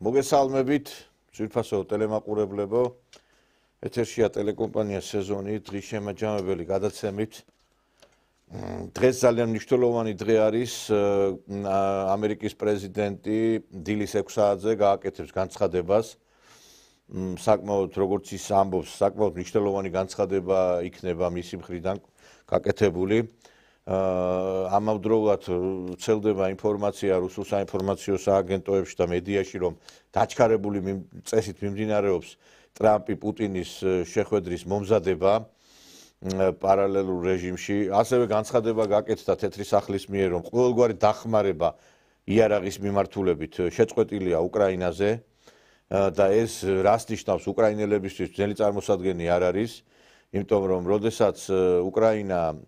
მოგესალმებით, ძვირფასო ტელემაყურებლებო. ეთერშია ტელეკომპანია სეზონი, დღის შემაჯამებელი გადაცემით. დღეს ძალიან მნიშვნელოვანი დღე არის. ამერიკის პრეზიდენტი დილის 6 საათზე გააკეთებს განცხადებას. საკმაოდ როგორც ის ამბობს, საკმაოდ მნიშვნელოვანი განცხადება იქნება მისი მხრიდან გაკეთებული. ამავდროულად ვრცელდება ინფორმაცია რუსულ საინფორმაციო სააგენტოებში და მედიაში, რომ დაჩქარებული წესით მიმდინარეობს ტრამპი პუტინის შეხვედრის მომზადება პარალელურ რეჟიმში. ასევე განცხადება გაკეთდა თეთრი სახლის მიერ, რომ ყოველგვარი დახმარება იარაღის მიმართულებით შეწყვეტილია უკრაინაზე და ეს რას ნიშნავს უკრაინელებისთვის ძნელი წარმოსადგენი არ არის, იმიტომ რომ როდესაც უკრაინა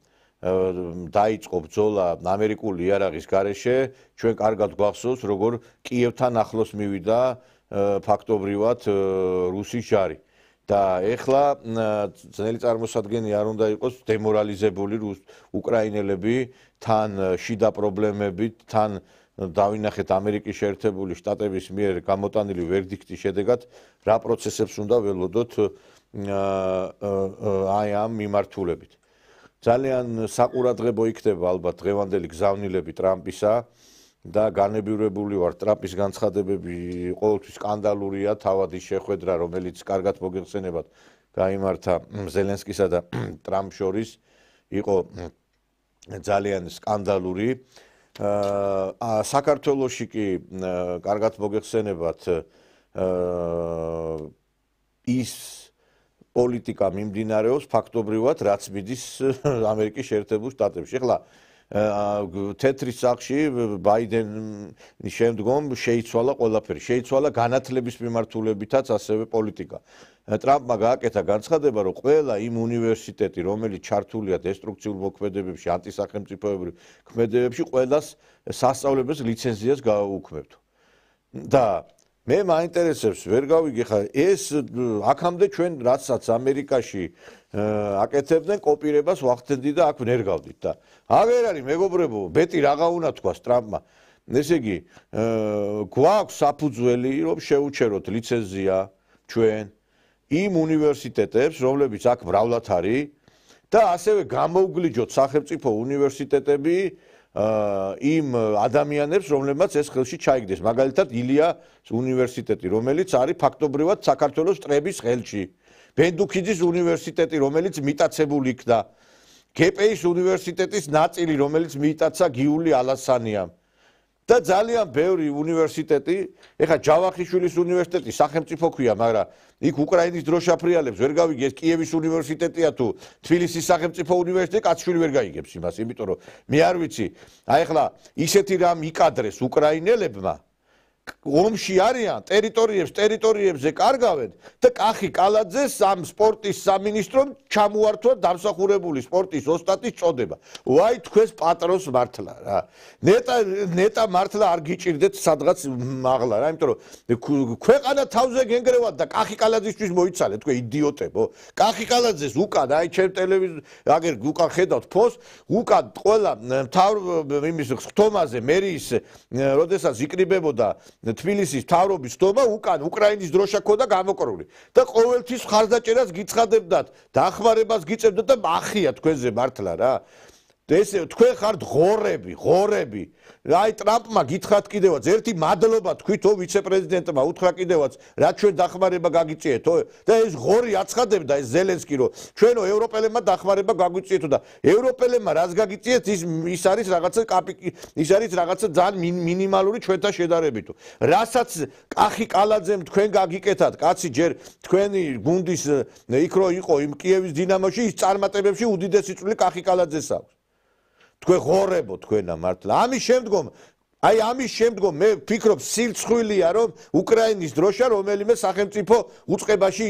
დაიწყო ბრძოლა ამერიკული იარაღის გარეშე, ჩვენ კარგად გვახსოვს, როგორ კიევთან ახლოს მივიდა ფაქტობრივად რუსის ჯარი. და ეხლა ძნელი წარმოსადგენი არ უნდა იყოს დემორალიზებული უკრაინელები თან შიდა პრობლემებით, თან დავინახეთ ამერიკის შეერთებული შტატების მიერ გამოტანილი ვერდიქტის შედეგად რა პროცესებს უნდა ველოდოთ აი ამ მიმართულებით. ძალიან საყურადღებო იქნება ალბათ დღევანდელი გზავნილები ტრამპისა და განებივრებული ვარ ტრამპის განცხადებები ყოველთვის სკანდალურია, თავად ის შეხვედრა, რომელიც კარგად მოგეხსენებათ, გაიმართა ზელენსკისა და ტრამპ შორის, იყო ძალიან სკანდალური. საქართველოში კი კარგად მოგეხსენებათ ის პოლიტიკა მიმდინარეობს ფაქტობრივად, რაც მიდის ამერიკის შეერთებულ შტატებში. ეხლა თეთრის სახლში ბაიდენის შემდგომ შეიცვალა ყველაფერი, შეიცვალა განათლების მიმართულებითაც ასევე პოლიტიკა. ტრამპმა გააკეთა განცხადება, რომ ყველა იმ უნივერსიტეტი, რომელიც ჩართულია დესტრუქციულ მოქმედებებში, ანტისახელმწიფოებრივ ქმედებებში, ყველას სასწავლებლის ლიცენზიას გააუქმებთ. და მე მაინტერესებს, ვერ გავიგე ხა ეს აქამდე ჩვენ რაცაც ამერიკაში აკეთებდნენ კოპირებას ვახდენდი და აქ ნერგავდით და აღარ არის მეგობრებო, ბეტი რაღა უნდა თქვას ტრამპმა. ესე იგი, გვაქვს საფუძველი, რომ შეუჩეროთ ლიცენზია ჩვენ იმ უნივერსიტეტებს, რომლებიც აქ მრავლად არის და ასევე გამოუგლიჯოთ სახელმწიფო უნივერსიტეტები იმ ადამიანებს, რომლებმაც ეს ხელში ჩაიგდეს. მაგალითად, ილიას უნივერსიტეტი, რომელიც არის ფაქტობრივად საქართველოს ტრების ხელში. ბენდუქიძის უნივერსიტეტი, რომელიც მიტაცებული იქნა. გპ-ის უნივერსიტეტის ნაწილი, რომელიც მიიტაცა გიული ალასანიამ. და ძალიან ბევრი უნივერსიტეტი, ეხლა ჯავახიშვილის უნივერსიტეტი სახელმწიფო ქვია, მაგრამ იქ უკრაინის დროშაფრიალებს ვერ გავიგე, ეს კიევის უნივერსიტეტია თუ თბილისის სახელმწიფო უნივერსიტეტი, კაცშვილი ვერ გაიგებს იმას, იმიტომ რომ მე არ ვიცი, აი ეხლა ისეთი რამ იკადრეს უკრაინელებმა, ომში არიან, ტერიტორიებზე კარგავენ და კახი კალაძეს ამ სპორტის სამინისტრომ ჩამოართვა დამსახურებული სპორტის ოსტატის წოდება. ვაი თქვენს პატრონს მართლა რა. ნეტა მართლა არ გიჭირდეთ სადღაც მაღლა რა, იმიტომ რომ ქვეყანა თავზე გენგრევათ და კახი კალაძისთვის მოიცალეთ, თქვენ იდიოტებო. კახი კალაძეს უკან, აი ჩემ ტელევიზორ, აგერ უკან ხედავთ ფოს, უკან ყველა იმის ხტომაზე მერიის, როდესაც იკრიბებოდა თბილისის მთავრობის ხტომა უკან უკრაინის დროშა ქონდა გამოკრული და ყოველთვის ხარდაჭერას გიცხადებდათ, დახმარებას გიწევდათ და ახია თქვენზე მართლა რა. ესე თქვენ ხართ ღორები. აი ტრამპმა გითხრათ კიდევაც ერთი მადლობა თქვითო ვიცე-პრეზიდენტმა უთხრა კიდევაც რა ჩვენ დახმარება გაგიწიეთო და ეს ღორი აცხადებდა ეს ზელენსკი რომ ჩვენო ევროპელებმა დახმარება გაგვიწიეთო და ევროპელებმა რაც გაგიწიეთ ის არის რაღაცა ძალიან მინიმალური ჩვენთან შედარებით. რასაც კახი კალაძემ თქვენ გაგიკეთათ, კაცი ჯერ თქვენი გუნდის იქ რო იყო იმ კიევის დინამოში ის წარმატებებში უდიდესი წვლილი კახი კალაძეს აქვს. თქვენ ღორებო თქვენა მართლა ამის შემდგომ მე ვფიქრობ სირცხვილია რომ უკრაინის დროშა რომელიმე სახელმწიფო უწყებაში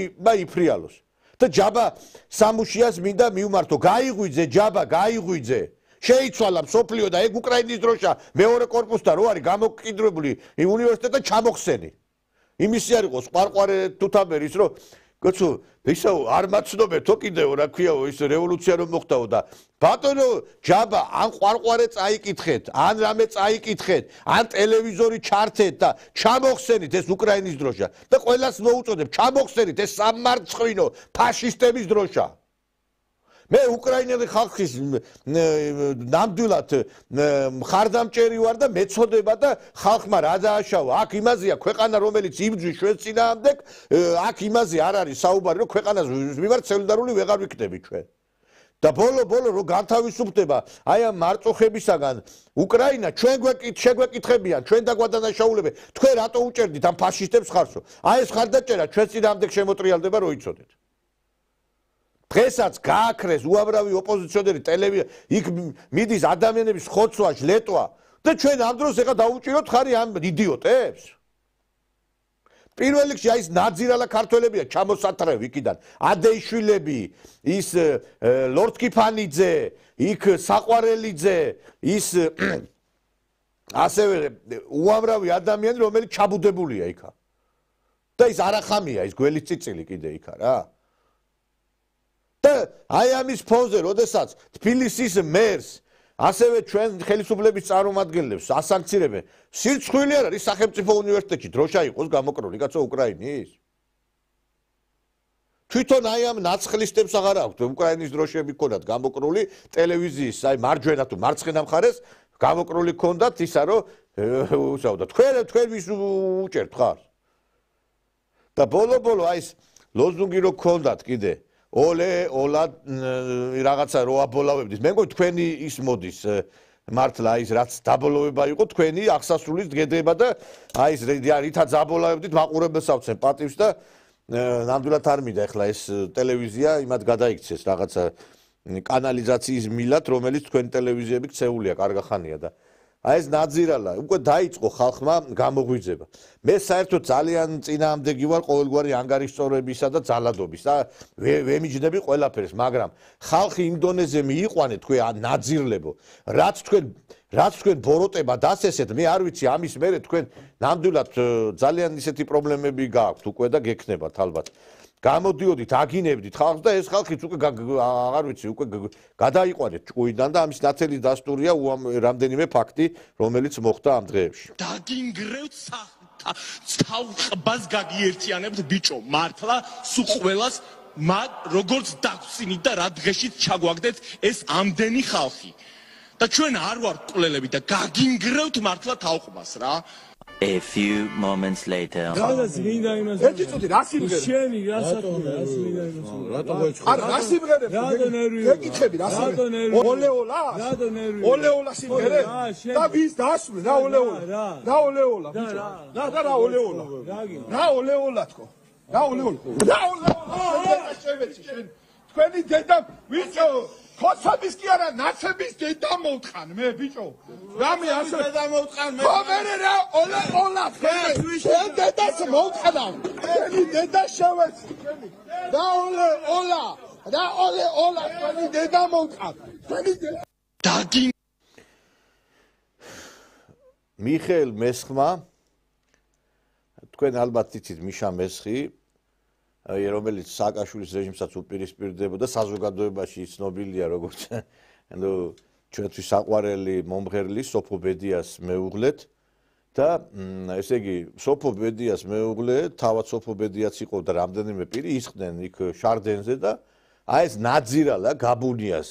იფრიალოს და ჯაბა სამუშიას მინდა მივმართო გაიღვიძე ჯაბა გაიღვიძე შეიცვალა მსოფლიო და ეგ უკრაინის დროშა მეორე კორპუსთან რო არის გამოკიდრებული უნივერსიტეტი ჩამოხსენი იმისი არ იყოს ყვარყვარე თუთაბერის რომ კაცო ისე არ მაცნობერთო კიდევ რა ქვიაო ის რევოლუცია რომ მოხდაო და ბატონო ჯაბა ან ყვარყვარე წაიკითხეთ ან რამე წაიკითხეთ ან ტელევიზორი ჩართეთ და ჩამოხსენით ეს უკრაინის დროშა და ყველას მოუწოდებ ჩამოხსენით ეს სამარცხვინო ფაშისტების დროშა მე უკრაინელი ხალხის ნამდვილად მხარდამჭერი ვარ და მეწოდება და ხალხმა რა დააშავა აქ იმაზეა ქვეყანა რომელიც იბრძვის ჩვენ წინააღმდეგ აქ იმაზე არ არის საუბარი რომ ქვეყანას მიმართ სოლიდარული ვეღარ ვიქნები ჩვენ და ბოლო რომ განთავისუფლდება აი ამ მარწუხებისაგან უკრაინა ჩვენ შეგვეკითხებიან ჩვენ დაგვადანაშაულებენ თქვენ რატო უჭერდით ამ ფაშისტებს ხარსო აი ეს ხარდაჭერა ჩვენ წინააღმდეგ შემოტრიალდება რომ იცოდეთ დღესაც გააქრეს უამრავი ოპოზიციონერი ტელევიზია იქ მიდის ადამიანების ხოცვა ჟლეტვა და ჩვენ ამ დროს ეხა დაუჭიროთ ხარი ამ იდიოტებს პირველ რიგში აი ეს ნაძირალა ქართველებია ჩამოსათრევი იქიდან ადეიშვილები ის ლორდკიფანიძე იქ საყვარელიძე ის ასევე უამრავი ადამიანი რომელიც ჩაბუდებულია იქა და ის არახამია ის გველის წიწილი კიდე იქა რა და აი ამის ფონზე, როდესაც თბილისის მერს, ასევე ჩვენ ხელისუფლების წარმომადგენლებს ასანქცირებენ, სირცხვილი არ არის სახელმწიფო უნივერსიტეტში დროშა იყოს გამოკრული, კაცო უკრაინის. თვითონ აი ამ ნაცხლისტებს აღარ აქვთ უკრაინის დროშები ქონდათ გამოკრული ტელევიზიის, აი მარჯვენა თუ მარცხენა მხარეს გამოკრული ქონდათ ისა რომ უსაუბროთ. თქვენ ვის უჭერთ ხარ? და ბოლო აი ეს ლოზუნგი რო ქონდათ კიდე ოლე ოლა რაღაცა რო აბოლავებდით მე მგონი თქვენი ის მოდის მართლა ის რაც დაბოლოვება იყო თქვენი აღსასრულის დღედება და აი ეს რითაც აბოლავებდით მაყურებელს ავცენ პატივს და ნამდვილად არ მინდა ეხლა ეს ტელევიზია იმად გადაიქცეს რაღაცა კანალიზაციის მილად რომელიც თქვენი ტელევიზიები ქცეულია კარგა ხანია და აი ეს ნაძირალა უკვე დაიწყო ხალხმა გამოღვიძება მე საერთოდ ძალიან წინააღმდეგი ვარ ყოველგვარი ანგარიშწორებისა და ძალადობის და ვემიჯნები ყველაფერს მაგრამ ხალხი იმ დონეზე მიიყვანეთ თქვენ ნაძირლებო რაც თქვენ ბოროტება დასესეთ მე არ ვიცი ამის მერე თქვენ ნამდვილად ძალიან ისეთი პრობლემები გააქვთ უკვე და გექნებათ ალბათ გამოდიოდით აგინებდით ხალხს და ეს ხალხიც უკვე აღარ ვიცი უკვე გადაიყვანეთ ჭკუიდან და ამის ნათელი დასტურია რამდენიმე ფაქტი რომელიც მოხდა ამ დღეებში დაგინგრევთ თავს გაგიერთიანებთ ბიჭო მართლა სულ ყველას როგორც დაგვსინით და რა დღეშიც ჩაგვაგდეთ ეს ამდენი ხალხი და ჩვენ არ ვართ კვლელები და გაგინგრევთ მართლა თავყბას რა A few moments later. რას მინდა იმას? ერთი წუთი რა სიმღერე? შენი რა საქმეა? რას მინდა იმას? რატო გეჩხარ? არა, რა სიმღერე? რატო ნერვიო? გეკითხები რა სიმღერე? ოლეოლა? რატო ნერვიო? ოლეოლა სიმღერე? და ვის დასმე? რა ოლეოლა? რა ოლეოლა? რა ოლეოლა? რა ოლეოლა თქო? რა ოლეოლა? რა ოლეოლა? შევეცი შენ. თქვენი დედა ვიჭო ხოცების კი არა ნაცების დედა მოვთხან მე ბიჭო რამე ასე დედა მოვთხან მე ხომერე რა ოლეოლა შენ დედას მოვთხან თქვენი დედა შევეცი და ოლეოლა თქვენი დედა მოვთხან თქვენი დაგინ მიხეილ მესხმა თქვენ ალბათ იცით მიშა მესხი რომელიც სააკაშვილის რეჟიმსაც უპირისპირდებოდა საზოგადოებაში ცნობილია როგორც ანუ ჩვენთვის საყვარელი მომღერალი სოფო ბედიას მეუღლეთ და ესე იგი სოფო ბედიას მეუღლე თავად სოფო ბედიაც იყო და რამდენიმე პირი ისხდნენ იქ შარდენზე და აი ეს ნაძირალა გაბუნიას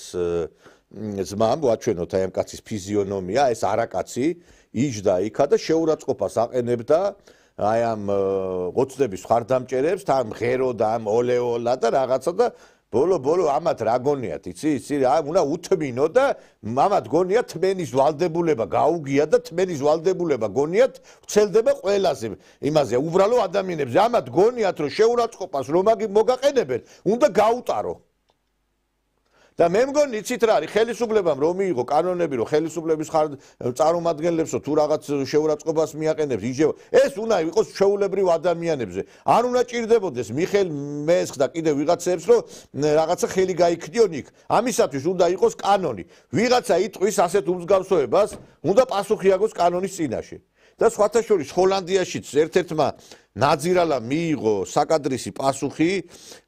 ძმა მოაჩვენოთ აი ამ კაცის ფიზიონომია ეს არაკაცი იჯდა იქა და შეურაცხყოფას აყენებდა აი ამ ღოცდების ხარდამჭერებს თან ღერო და ამ ოლეოლა და რაღაცა და ბოლო ამათ რა გონიათ იცი უნდა უთმინო და ამათ გონიათ თმენის ვალდებულება გაუგია და თმენის ვალდებულება გონიათ ვრცელდება ყველაზე იმაზე უბრალო ადამიანებზე ამათ გონიათ რომ შეურაცხყოფას რომ მოგაყენებენ უნდა გაუტარო და მე მგონი იცით რა არის ხელისუფლებამ რომ მიიღო კანონები რომ ხელისუფლების წარმომადგენლებსო თუ რაღაც შეურაცხყოფას მიაყენებს იჯევა ეს უნდა იყოს ჩვეულებრივ ადამიანებზე არ უნდა ჭირდებოდეს მიხეილ მესხს და კიდევ ვიღაცებს რომ რაღაცა ხელი გაიქნიონ იქ ამისათვის უნდა იყოს კანონი ვიღაცა იტყვის ასეთ უმსგავსოებას უნდა პასუხი აგოს კანონის წინაშე და სხვათა შორის ჰოლანდიაშიც ერთ-ერთმა ნაძირალა მიიღო საკადრისი პასუხი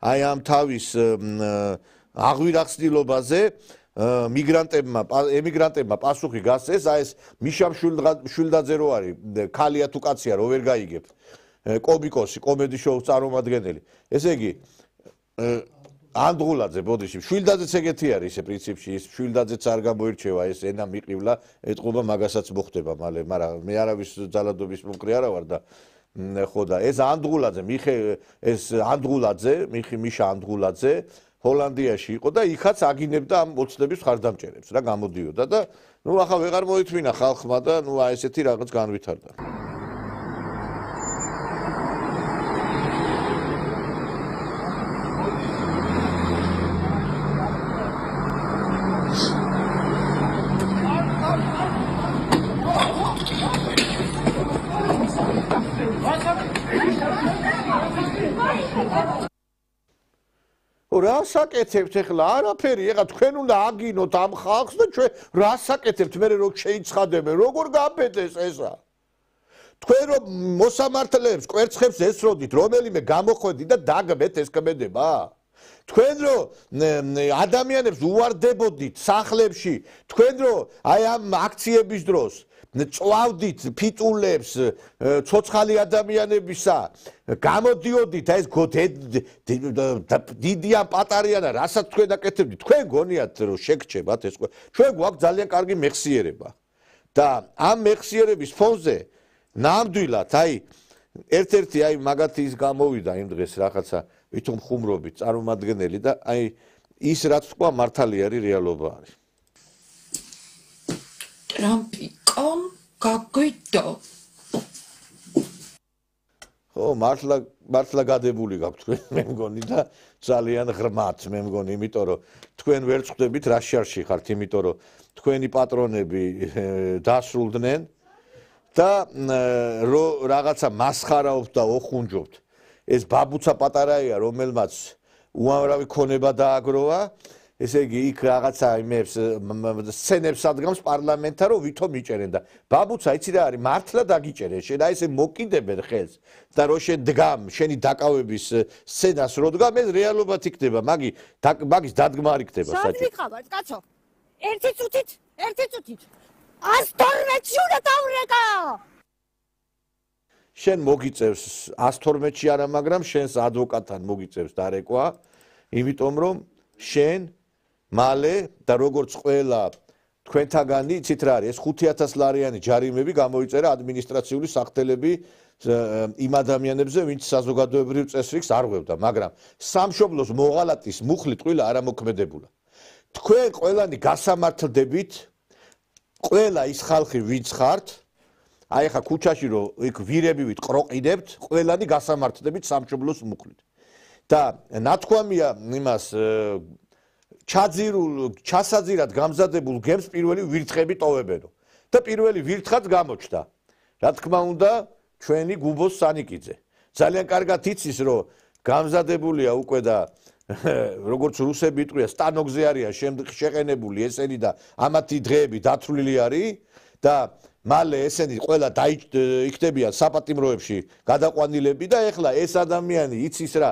აი ამ თავის აღვირახსნილობაზე ემიგრანტებმა პასუხი გასცეს აი ეს მიშა მშვილდაძე რო არის ქალია თუ კაცია რო ვერ გაიგებ კომიკოსი კომედი შოუს წარმომადგენელი ესე იგი ანდღულაძე ბოდიში მშვილდაძეც ეგეთი არის ესე პრინციპში ის მშვილდაძეც არ გამოირჩევა ეს ენა მიყივლა ეთყობა მაგასაც მოხდება მალე მაგრამ მე არავის ძალადობის მომკრი არა ვარ და ხო და ეს ანდღულაძე ეს ანდღულაძე მიშა ანდღულაძე ჰოლანდიაში იყო და იქაც აგინებდა ამ ოცნების ხარდამჭერებს რა გამოდიოდა და ნუ ახლა ვეღარ მოითმინა ხალხმა და ნუ აი ესეთი რაღაც განვითარდა რა საკეთებთ ახლა არაფერი ეხლა თქვენ უნდა აგინოთ ამ ხალხს და ჩვენ რა საკეთებთ მე რო შეიცხადებენ როგორ გაბედეს ესა თქვენ რომ მოსამართლეებს კვერცხებს ესროდით რომელიმე გამოხვედით და დაგმეთ ეს კმედება თქვენ რომ ადამიანებს უვარდებოდით სახლებში თქვენ რომ აი ამ აქციების დროს წვავდით ფიტულებს ცოცხალი ადამიანებისა გამოდიოდით აი ეს დიდია პატარიანა რასაც თქვენ აკეთებდით თქვენ გონიათ რომ შეგრჩებათ ეს ჩვენ გვაქვს ძალიან კარგი მეხსიერება და ამ მეხსიერების ფონზე ნამდვილად აი ერთ-ერთი აი მაგათი ის გამოვიდა იმ დღეს რაღაცა ვითომ ხუმრობით წარმომადგენელი და აი ის რაც თქვა მართალი არის რეალობა არის ტრამპიკომ გაგვიდო ო მართლა გადებული გაქვთ თქვენ მე მგონი და ძალიან ღრმად მე მგონი იმიტომ რომ თქვენ ვერ წხვდებით რა შარში ხართ იმიტომ რომ თქვენი პატრონები დასრულდნენ და რომ რაღაცა მასხარაობთ და ოხუნჯობთ ეს ბაბუცა პატარაია რომელმაც უამრავი ქონება დააგროვა ესე იგი იქ რაღაცა იმებს სცენებს ადგამს პარლამენტთან რომ ვითომ იჭერენ და ბაბუცა იცი რა არის მართლა დაგიჭერენ შენ აი ესე მოკიდებენ ხელს და რო შენ დგამ შენი დაკავების სცენას რო დგამ ეს რეალობად იქნება მაგის დადგმა არ იქნება საჭირო საჭირო ხარ კაცო ერთი წუთით 112-ში უნდა დავრეკა შენ მოგიწევს 112-ში არა მაგრამ შენს ადვოკატთან მოგიწევს დარეკვა იმიტომ რომ შენ მალე და როგორც ყველა თქვენთაგანი იცით რა არის ეს 5000 ლარიანი ჯარიმები გამოიწერა ადმინისტრაციული სახთელები იმ ადამიანებზე ვინც საზოგადოებრივ წესრიგს არ ღვევდა მაგრამ სამშობლოს მოღალატის მუხლი ტყუილა არ ამოქმედებულა თქვენ ყველანი გასამართლდებით ყველა ის ხალხი ვინც ხართ აი ხა ქუჩაში რომ იქ ვირებივით ყროყიდებთ ყველანი გასამართლდებით სამშობლოს მუხლით და ნათქვამია იმას ჩასაძირად გამზადებულ გემს პირველი ვირთხები ტოვებენო და პირველი ვირთხაც გამოჩნდა რა თქმა უნდა ჩვენი გუბოს სანიკიძე ძალიან კარგად იცის რომ გამზადებულია უკვე და როგორც რუსები იტყვიან სტანოგზე არიან შეყენებული ესენი და ამათი დღეები დათვლილი არის და მალე ესენი ყველა იქნებიან საპატიმროებში გადაყვანილები და ეხლა ეს ადამიანი იცის რა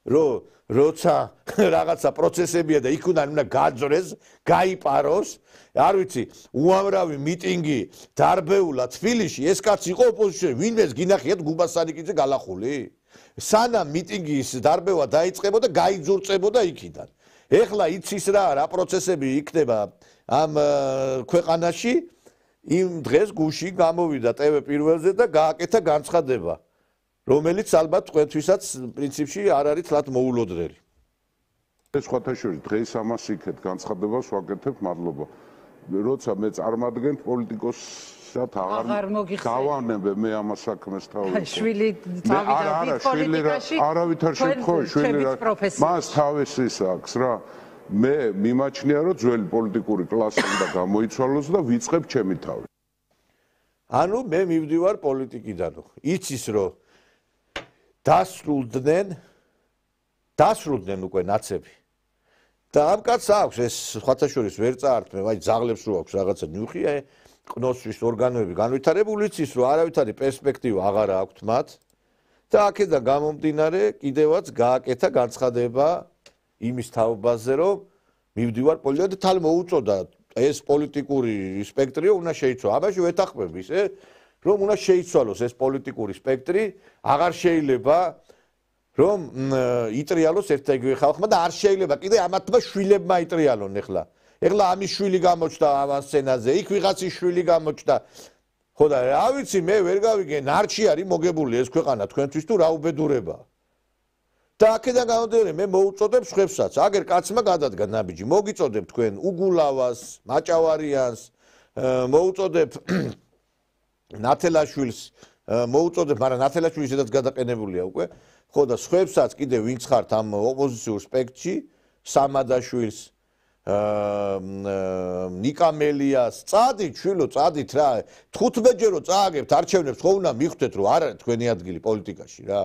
რომ როცა რაღაცა პროცესებია და იქ უნდა გაძრეს, გაიპაროს, არ ვიცი, უამრავი მიტინგი დარბეულა თბილისში, ეს კაცი იყო ოპოზიციაში, ვინმეს გინახიათ გუბასანიკიძე გალახული? სანამ მიტინგის დარბევა დაიწყებოდა, გაიძურწებოდა იქიდან. ეხლა იცის რა პროცესები იქნება ამ ქვეყანაში, იმ დღეს გუში გამოვიდა TV პირველზე და გააკეთა განცხადება. რომელიც ალბათ თქვენთვისაც პრინციპში არ არის თლათ მოულოდნელი. ეს ხოთაშორის დღეს ამას იქეთ განცხადებას ვაკეთებ, მადლობა. როცა მე წარმადგენ პოლიტიკოსად აღარ გავანებე მე ამ საქმეს თავი. შვილი თავიდან პოლიტიკაში არავითარ შემთხვევაში შვილი მას თავის ის აქვს რა. მე მიმაჩნია რომ ძველი პოლიტიკური კლასი უნდა გამოიცვალოს და ვიწყებ ჩემი თავი. ანუ მე მივდივარ პოლიტიკიდან. იცის რომ დასრულდნენ უკვე ნაცები. და ამ კაცს აქვს ეს სხვათა შორის ვერ წაართმევ, აი ძაღლებს რო აქვს რაღაცა ნიუხი, ყნოსვის ორგანოები განვითარებული, იცის რომ არავითარი პერსპექტივა აღარ აქვს მათ. და აქედან გამომდინარე კიდევაც გააკეთა განცხადება იმის თაობაზე, რომ მივდივარ პოლიტიკიდან და თან მოუწოდა ეს პოლიტიკური სპექტრი უნდა შეიცვალოს. ამაში ვეთანხმებ ისე, რომ უნდა შეიცვალოს ეს პოლიტიკური სპექტრი, აღარ შეიძლება რომ იტრიალოს ერთ და იგივე ხალხმა და არ შეიძლება კიდე ამათმა შვილებმა იტრიალონ ეხლა. ეხლა ამის შვილი გამოჩნდა ამ სცენაზე, იქ ვიღაცის შვილი გამოჩნდა. ხო და რა ვიცი, მე ვერ გავიგე, ნარჩი არის მოგებული ეს ქვეყანა თქვენთვის თუ რა უბედურებაა. და აქედან გამომდინარე მე მოუწოდებ სხვებსაც, აგერ კაცმა გადადგა ნაბიჯი, მოგიწოდებ თქვენ უგულავას, მაჭავარიანს, მოუწოდებ ნათელაშვილს, მოუწოდებ, მაგრამ ნათელაშვილი შედაც გადაყენებულია უკვე. ხო და სხვებსაც კიდე ვინც ხართ ამ ოპოზიციურ სპექტრში, სამადაშვილს, ნიკამელიას, წადით შვილო, წადით რა, 15-ჯერ რო წააგებთ არჩევნებს, ხო უნდა მიხვდეთ რომ არ არის თქვენი ადგილი პოლიტიკაში რა.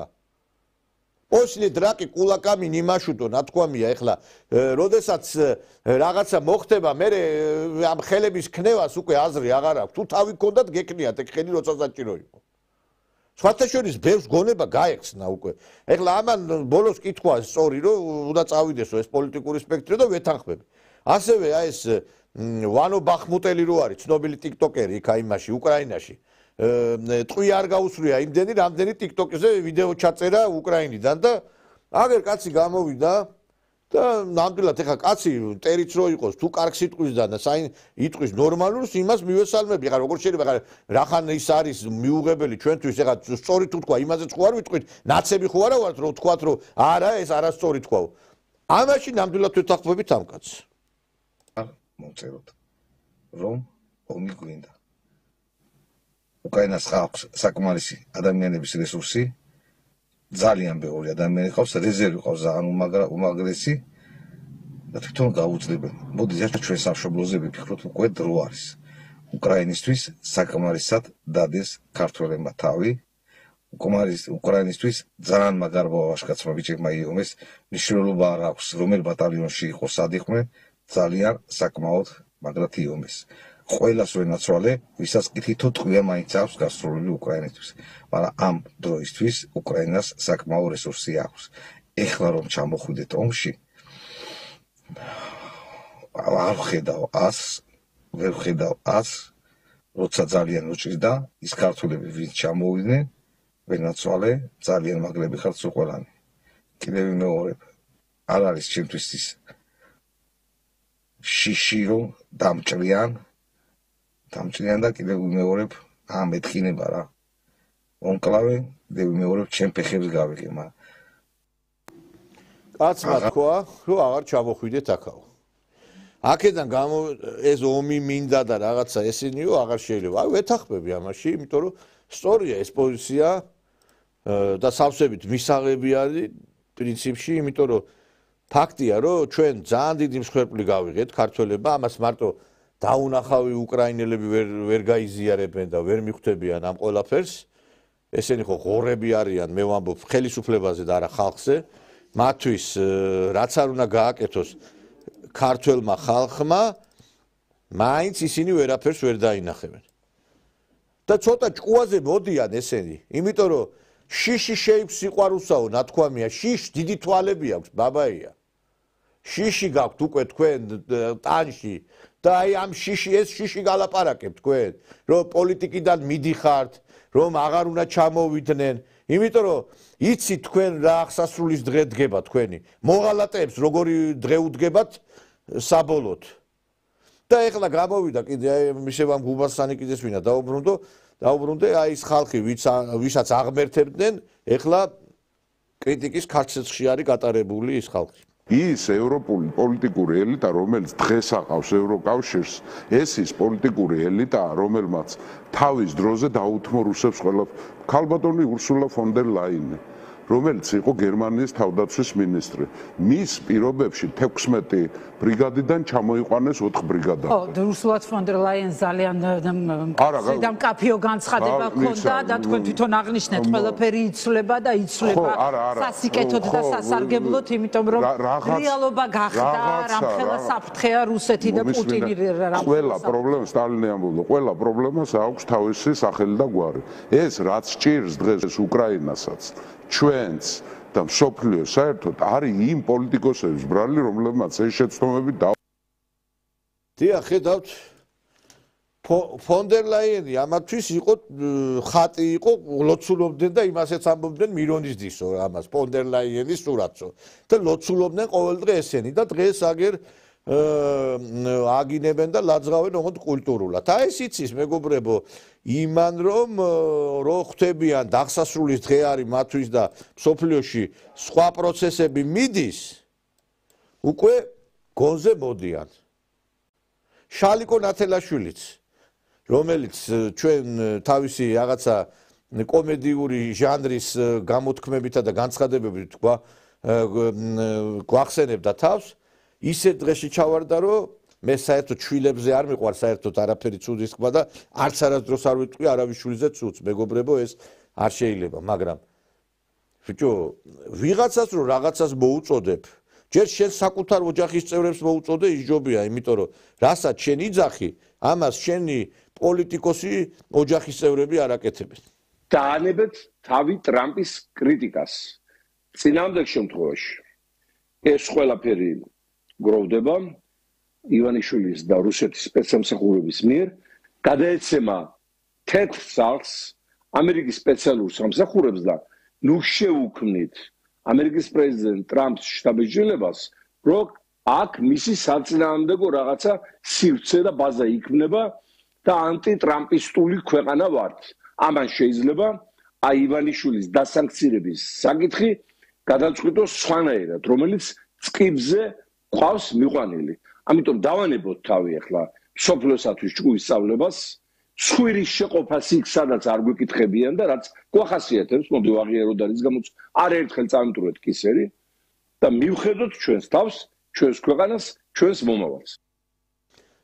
После драки кулаками не машут, ნათქვამია ეხლა, როდესაც რაღაცა მოხდება, მე ამ ხელების ქნევას უკვე აზრი აღარ აქვს. თუ თავი გქონდათ გეკნიათ, ეგ ხელი როცა საჭირო იყო. სხვათა შორის ბევრს გონება გაეხსნა უკვე. ეხლა ამან ბოლოს კითხვა სწორი, რომ უნდა წავიდესო ეს პოლიტიკური სპექტრი და ვეთანხმებ. ასევე აი ეს ვანო ბახმუტელი რო არის, ცნობილი ტიკტოკერი იქ აიმაში, უკრაინაში. ტყვი არ გაუსვრია იმდენი, რამდენი TikTok-ზე ვიდეო ჩაწერა უკრაინიდან და აგერ კაცი გამოვიდა და ნამდვილად ეხა კაცი ტერიც რო იყოს, თუ კარგ სიტყვისგან და იტყვის ნორმალურს, იმას მივესალმები. ეხა როგორ შეიძლება ეხა რახან ის არის მიუღებელი ჩვენთვის, ეხა სწორი თუ თქვა, იმაზეც ხო არ ვიტყვით, ნაცები ხო არა ვართ, რომ თქვათ, რომ არა, ეს არასწორი თქვაო. ამაში ნამდვილად ვეთანხმებით ამ კაცს. მოვწეროთ, რომ ომი გვინდა. უკრაინას ხალხს საკმარისი ადამიანების რესურსი, ძალიან ბევრი ადამიანი ყავს, რეზერვი ყავს ძალიან უმაგრესი და თვითონ გაუძლებენ. მოდი ზუსტად ჩვენ სამშობლოზე ვიფიქროთ, უკვე დრო არის. უკრაინისთვის საკმარისად დადეს ქართველებმა თავი, უკრაინისთვის ძალიან მაგარ ბავშვკაცმა ბიჭებმა იომეს, მნიშვნელობა არ აქვს, რომელ ბატალიონში იყო, სად იყვნენ, ძალიან საკმაოდ მაგრად იომეს. ყველას ვენაცვალე, ვისაც კი თითო ტყვია მაინც აქვს გასწრული უკრაინისთვის. მაგრამ ამ დროისთვის უკრაინას საკმაო რესურსი აქვს. ეხლა რომ ჩამოხვიდეთ ომში, არ ვხედავ 100, ვერ ვხედავ 100, როცა ძალიან უჭირდა, ის ქართველები ვინც ჩამოვიდნენ, ვენაცვალე, ძალიან მაგრები ხართ სულ ყველანი. კიდევ ვიმეორებ, არ არის ჩემთვის ის შიში რომ დამჭრიან და კიდევ ვიმეორებ, მეთქინება რა. ონკლავე, კიდევ ვიმეორებ, ჩემ ფეხებს გავიღე, მაგრამ კაცმა თქვა, რომ აღარ ჩამოხვიდეთ აქაო. აქედან ეს ომი მინდა და რაღაცა ესენიო აღარ შეიძლება. აი ვეთანხმები ამაში, იმიტომ რომ სწორია ეს პოზიცია და სავსებით მისაღები არის პრინციპში, იმიტომ რომ ფაქტია, რომ ჩვენ ძალიან დიდი მსხვერპლი გავიღეთ ქართველებმა, ამას მარტო დაუნახავი უკრაინელები ვერ გაიზიარებენ და ვერ მიხვდებიან ამ ყველაფერს. ესენი ხო ღორები არიან, მე ვამბობ ხელისუფლებაზე და არა ხალხზე. მათთვის რაც არ უნდა გააკეთოს ქართველმა ხალხმა, მაინც ისინი ვერაფერს ვერ დაინახებენ. და ცოტა ჭკუაზე მოდიან ესენი, იმიტომ რომ შიში შეიფს სიყვარულსაო, ნათქვამია, შიშ დიდი თვალები აქვს, ბაბაია. შიში გაქვთ უკვე თქვენ ტანში და აი ამ ეს შიში გალაპარაკებთ თქვენ, რომ პოლიტიკიდან მიდიხართ, რომ აღარ უნდა ჩამოვიდნენ, იმიტომ რომ იცით თქვენ რა აღსასრულის დღე დგება თქვენი. მოღალატეებს როგორი დღე უდგებათ საბოლოოდ. და ეხლა გამოვიდა კიდე აი მისევამ გუბასანიკიძეს ვინა დაუბრუნდე აი ეს ხალხი ვისაც აღმერთებდნენ, ეხლა კრიტიკის ქარცეცხლში არის გატარებული ის ხალხი. ის ევროპული პოლიტიკური ელიტა, რომელიც დღეს აყავს ევროკავშირს, ეს ის პოლიტიკური ელიტა, რომელმაც თავის დროზე დაუთმო რუსებს ყველა ქალბატონი ურსულა ფონ დერ ლაინი. რომელიც იყო გერმანიის თავდაცვის მინისტრი. მის პირობებში 16 ბრიგადიდან ჩამოიყვანეს 4 ბრიგადა. ხო, რუსულად ფონ დერ ლაიენს ძალიან ზედამკაფიო განცხადება ჰქონდა და თქვენ თვითონ აღნიშნეთ, ყველაფერი იცვლება და იცვლება სასიკეთოდ და სასარგებლოდ, იმიტომ რომ რეალობა გახდა, რამხელა საფრთხეა რუსეთი და პუტინი. ყველა პრობლემა სტალინი ამბობდა, ყველა პრობლემას აქვს თავისი სახელი და გვარი. ეს რაც ჭირს დღეს უკრაინასაც, ჩვენც და მსოფლიოს საერთოდ არის იმ პოლიტიკოსების ბრალი, რომლებმაც ეს შეცდომები დიახ, ხედავთ ფონ დერ ლაიენი ამათთვის იყო ხატი იყო, ლოცულობდნენ და იმასაც ამბობდნენ მირონის დისო ამას, ფონ დერ ლაიენის სურათსო და ლოცულობდნენ ყოველდღე ესენი და დღეს აგერ აგინებენ და ლაძღავენ ოღონდ კულტურულად. აი ეს იცის მეგობრებო, იმან რომ რო ხვდებიან დახსასრულის დღე არის მათთვის და მსოფლიოში სხვა პროცესები მიდის, უკვე გონზე მოდიან. შალიკო ნათელაშვილიც, რომელიც ჩვენ თავისი რაღაცა კომედიური ჟანრის გამოთქმებითა და განცხადებებით გვახსენებდა თავს, ისე დღეში ჩავარდა, რომ მე საერთოდ შვილებზე არ მიყვარ საერთოდ არაფერი ცუდის თქვა და არც არასდროს არ ვიტყვი არავის შვილზე ცუდს, მეგობრებო, ეს არ შეიძლება, მაგრამ ბიჭო, ვიღაცას რო რაღაცას მოუწოდებ, ჯერ შენ საკუთარ ოჯახის წევრებს მოუწოდე, ის ჯობია, იმიტომ რომ რასაც შენ იძახი, ამას შენი პოლიტიკოსი ოჯახის წევრები არ აკეთებენ. დაანებეთ თავი ტრამპის კრიტიკას. წინამძღოლ შემთხვევაში ეს ყველაფერი გროვდება ივანიშვილის და რუსეთის სპეცსამსახურების მიერ გადაეცემა თეთრ სახლს ამერიკის სპეციალურ სამსახურებს და ნუ შეუქმნით ამერიკის პრეზიდენტ ტრამპს შტაბ-ბიჭდილებას, რომ აქ მისი საწინააღმდეგო რაღაცა სივრცე და ბაზა იქმნება და ანტიტრამპისტული ქვეყანა ვართ. ამან შეიძლება აი ივანიშვილის დასანქცირების საკითხი გადაწყვიტოს სხვანაირად, რომელიც წკიბზე ყავს მიყვანილი. ამიტომ დავანებოთ თავი ახლა სოფლოსათვის ჭკუის სწავლებას, ცხვირის შეყოფას იქ სადაც არ გვიკითხებიან და რაც გვახასიათებს, მოდი ვაღიაროთ და რის გამოც არაერთხელ წამიტვრეთ კისერი და მივხედოთ ჩვენს თავს, ჩვენს ქვეყანას, ჩვენს მომავალს.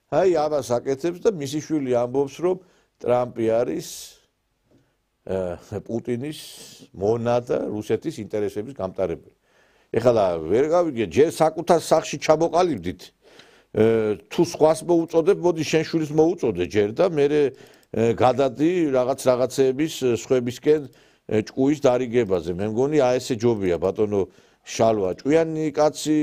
აი ამას აკეთებს და მისი შვილი ამბობს, რომ ტრამპი არის პუტინის მონა და რუსეთის ინტერესების გამტარებელი. ეხლა ვერ გავიგე, ჯერ საკუთარ სახში ჩამოყალიბდით. თუ სხვას მოუწოდებ, მოდი შენ შვილს მოუწოდე ჯერ და მე გადადი რაღაცეების სხვებისკენ ჭკუის დარიგებაზე. მე მგონი აი ესე ჯობია ბატონო შალვა. ჭკვიანი კაცი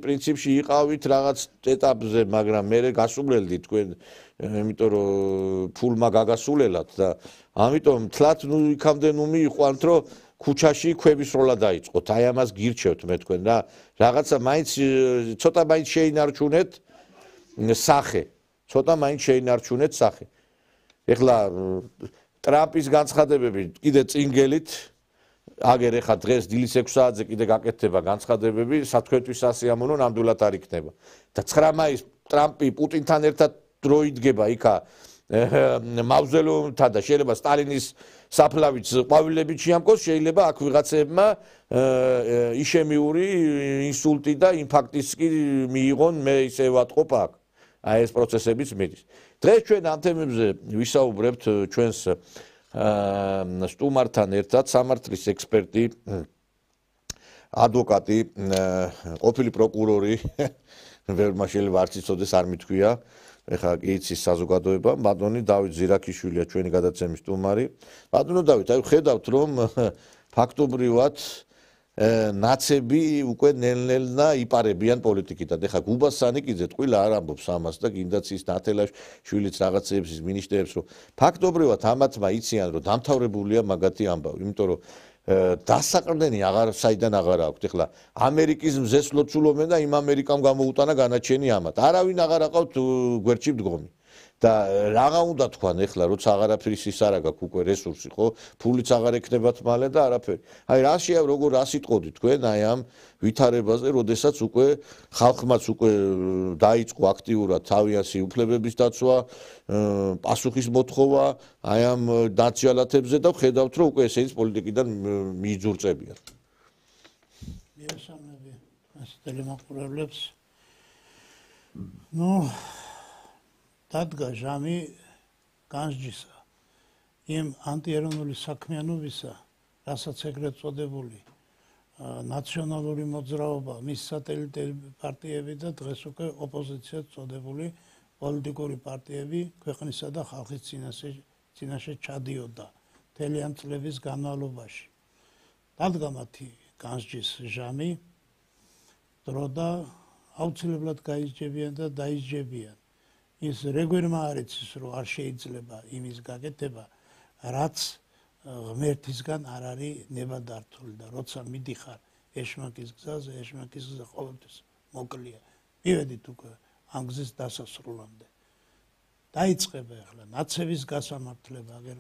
პრინციპში იყავით რაღაც ეტაპზე, მაგრამ მე გასულელდი თქვენ, იმიტომ რომ ფულმა გაგასულელად და ამიტომ თლათ ნუ იქამდე ნუ მიიყვანთ, რომ ქუჩაში ქვების როლა დაიწყოთ. აი ამას გირჩევთ მე თქვენ რა. რაღაცა მაინც ცოტა მაინც შეინარჩუნეთ სახე. ცოტა მაინც შეინარჩუნეთ სახე. ეხლა ტრამპის განცხადებები კიდე წინგელით აგერ ეხა დღეს დილის 6 საათზე კიდე გაკეთდება განცხადებები, სათქვენთვის სასიამოვნო ნამდვილად არ იქნება. და 9 მაისს ტრამპი პუტინთან ერთად დრო იდგება იქა მავზოლეუმთან და შეიძლება სტალინის საფლავიც ყვავილებით შეამკოს, შეიძლება აქ ვიღაცებმა იშემიური ინსულტი და ინფარქტიც კი მიიღონ, მე ისე ვატყობ აქ. აი ეს პროცესებიც მიდის. დღეს ჩვენ ამ თემებზე ვისაუბრებთ ჩვენს სტუმართან ერთად, სამართლის ექსპერტი, ადვოკატი, ყოფილი პროკურორი, ვერმა შეიძლება არც იცოდეს, არ მithქვია. ეხლა კი იცის საზოგადოება, ბატონი დავით ზირაქიშვილია ჩვენი გადაცემის სტუმარი. ბატონო დავით, აი ხედავთ რომ ფაქტობრივად ნაცები უკვე ნელ-ნელა იპარებიან პოლიტიკიდან. ეხლა გუბას სანიკიძე ტყვილა არ ამბობს ამას და კიდაც ის ნათელაშვილიც რაღაცეებს ის მინიშტერებს, რომ ფაქტობრივად ამათმა იციან, რომ დამთავრებულია მაგათი ამბავი, იმიტომ რომ დასაყრდენი საიდან აღარ აქვთ. ეხლა ამერიკის მზეს ლოცულობენ და იმ ამერიკამ გამოუტანა განაჩენი ამათ. არავინ აღარ აყავთ გვერდში მდგომი. და რაღა უნდა თქვან ეხლა როცა აღარაფერის ის არ აქვს უკვე რესურსი ხო ფულიც აღარ ექნებათ მალე და არაფერი აი რაშია როგორ ასიტყოდი თქვენ აი ამ ვითარებაზე როდესაც უკვე ხალხმაც უკვე დაიწყო აქტიურად თავიანთი უფლებების დაცვა პასუხის მოთხოვა აი ამ დაცვალათებზე და ხედავთ რომ უკვე ესეც პოლიტიკიდან მიიძურწებიან მიესალმები ეს ტელემოყურებლებს ნუ დადგა ჟამი განსჯისა იმ ანტიეროვნული საქმიანობისა რასაც ეგრეთ წოდებული ნაციონალური მოძრაობა მის სატელიტური პარტიები და დღეს უკვე ოპოზიციად წოდებული პოლიტიკური პარტიები ქვეყნისა და ხალხის წინაშე ჩადიოდა მთელი ამ წლების განმავლობაში დადგა მათი განსჯის ჟამი დრო და აუცილებლად გაისჯებიან და დაისჯებიან ის რეგვერმა არ იცის რომ არ შეიძლება იმის გაკეთება რაც ღმერთისგან არ არის ნებადართული და როცა მიდიხარ ეშმაკის გზაზე ეშმაკის გზა ყოველთვის მოკლია მივედით უკვე ამ გზის დასასრულამდე დაიწყება ახლა ნაცების გასამართლება აგერ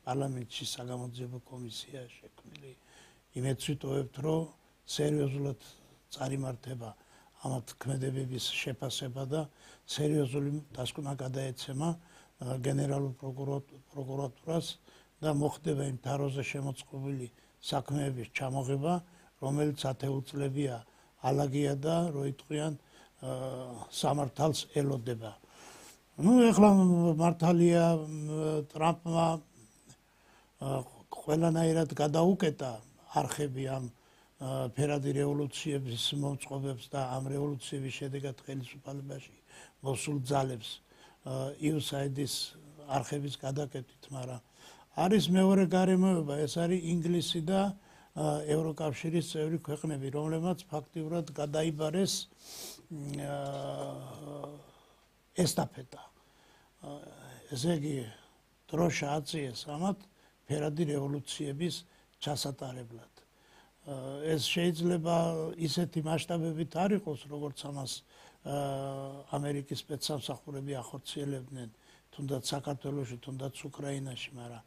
პარლამენტში საგამოძიებო კომისია შექმნილი იმედს ვიტოვებთ რომ სერიოზულად წარიმართება ამათ ქმედებების შეფასება და სერიოზული დასკვნა გადაეცემა გენერალურ პროკურატურას და მოხდება იმ თაროზე შემოწყობილი საქმეების ჩამოღება, რომელიც 10 წლებია ალაგია და რო იტყვიან სამართალს ელოდება. ნუ ეხლა მართალია ტრამპმა ყველანაირად გადაუკეტა არხები ამ ფერადი რევოლუციების მოწყობებს და ამ რევოლუციების შედეგად ხელისუფლებაში მოსულ ძალებს იუსაიდის არხების გადაკეთით, მაგრამ არის მეორე გარემოება, ეს არის ინგლისი და ევროკავშირის წევრი ქვეყნები, რომლებმაც ფაქტიურად გადაიბარეს ესტაფეტა. ესე იგი, დრო შეაწიეს ამათ ფერადი რევოლუციების ჩასატარებლად. ეს შეიძლება ისეთი მასშტაბებით არ იყოს, როგორც ამას ამერიკის სპეცსამსახურები ახორციელებდნენ, თუნდაც საქართველოში, თუნდაც უკრაინაში, მაგრამ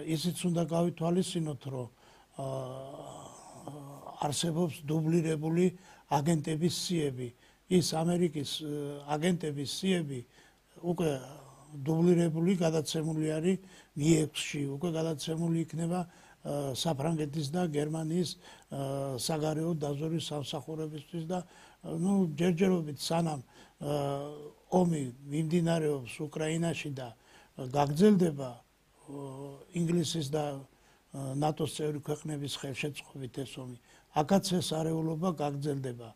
ისიც უნდა გავითვალისწინოთ, რომ არსებობს დუბლირებული აგენტების სიები. ის ამერიკის აგენტების სიები უკვე დუბლირებული გადაცემული არის Mi-6-ში, უკვე გადაცემული იქნება საფრანგეთის და გერმანიის საგარეო დაზვერვის სამსახურებისთვის და ნუ ჯერჯერობით სანამ ომი მიმდინარეობს უკრაინაში და გაგრძელდება ინგლისის და ნატოს წევრი ქვეყნების ხელშეწყობით ეს ომი, აქაც ეს არეულობა გაგრძელდება.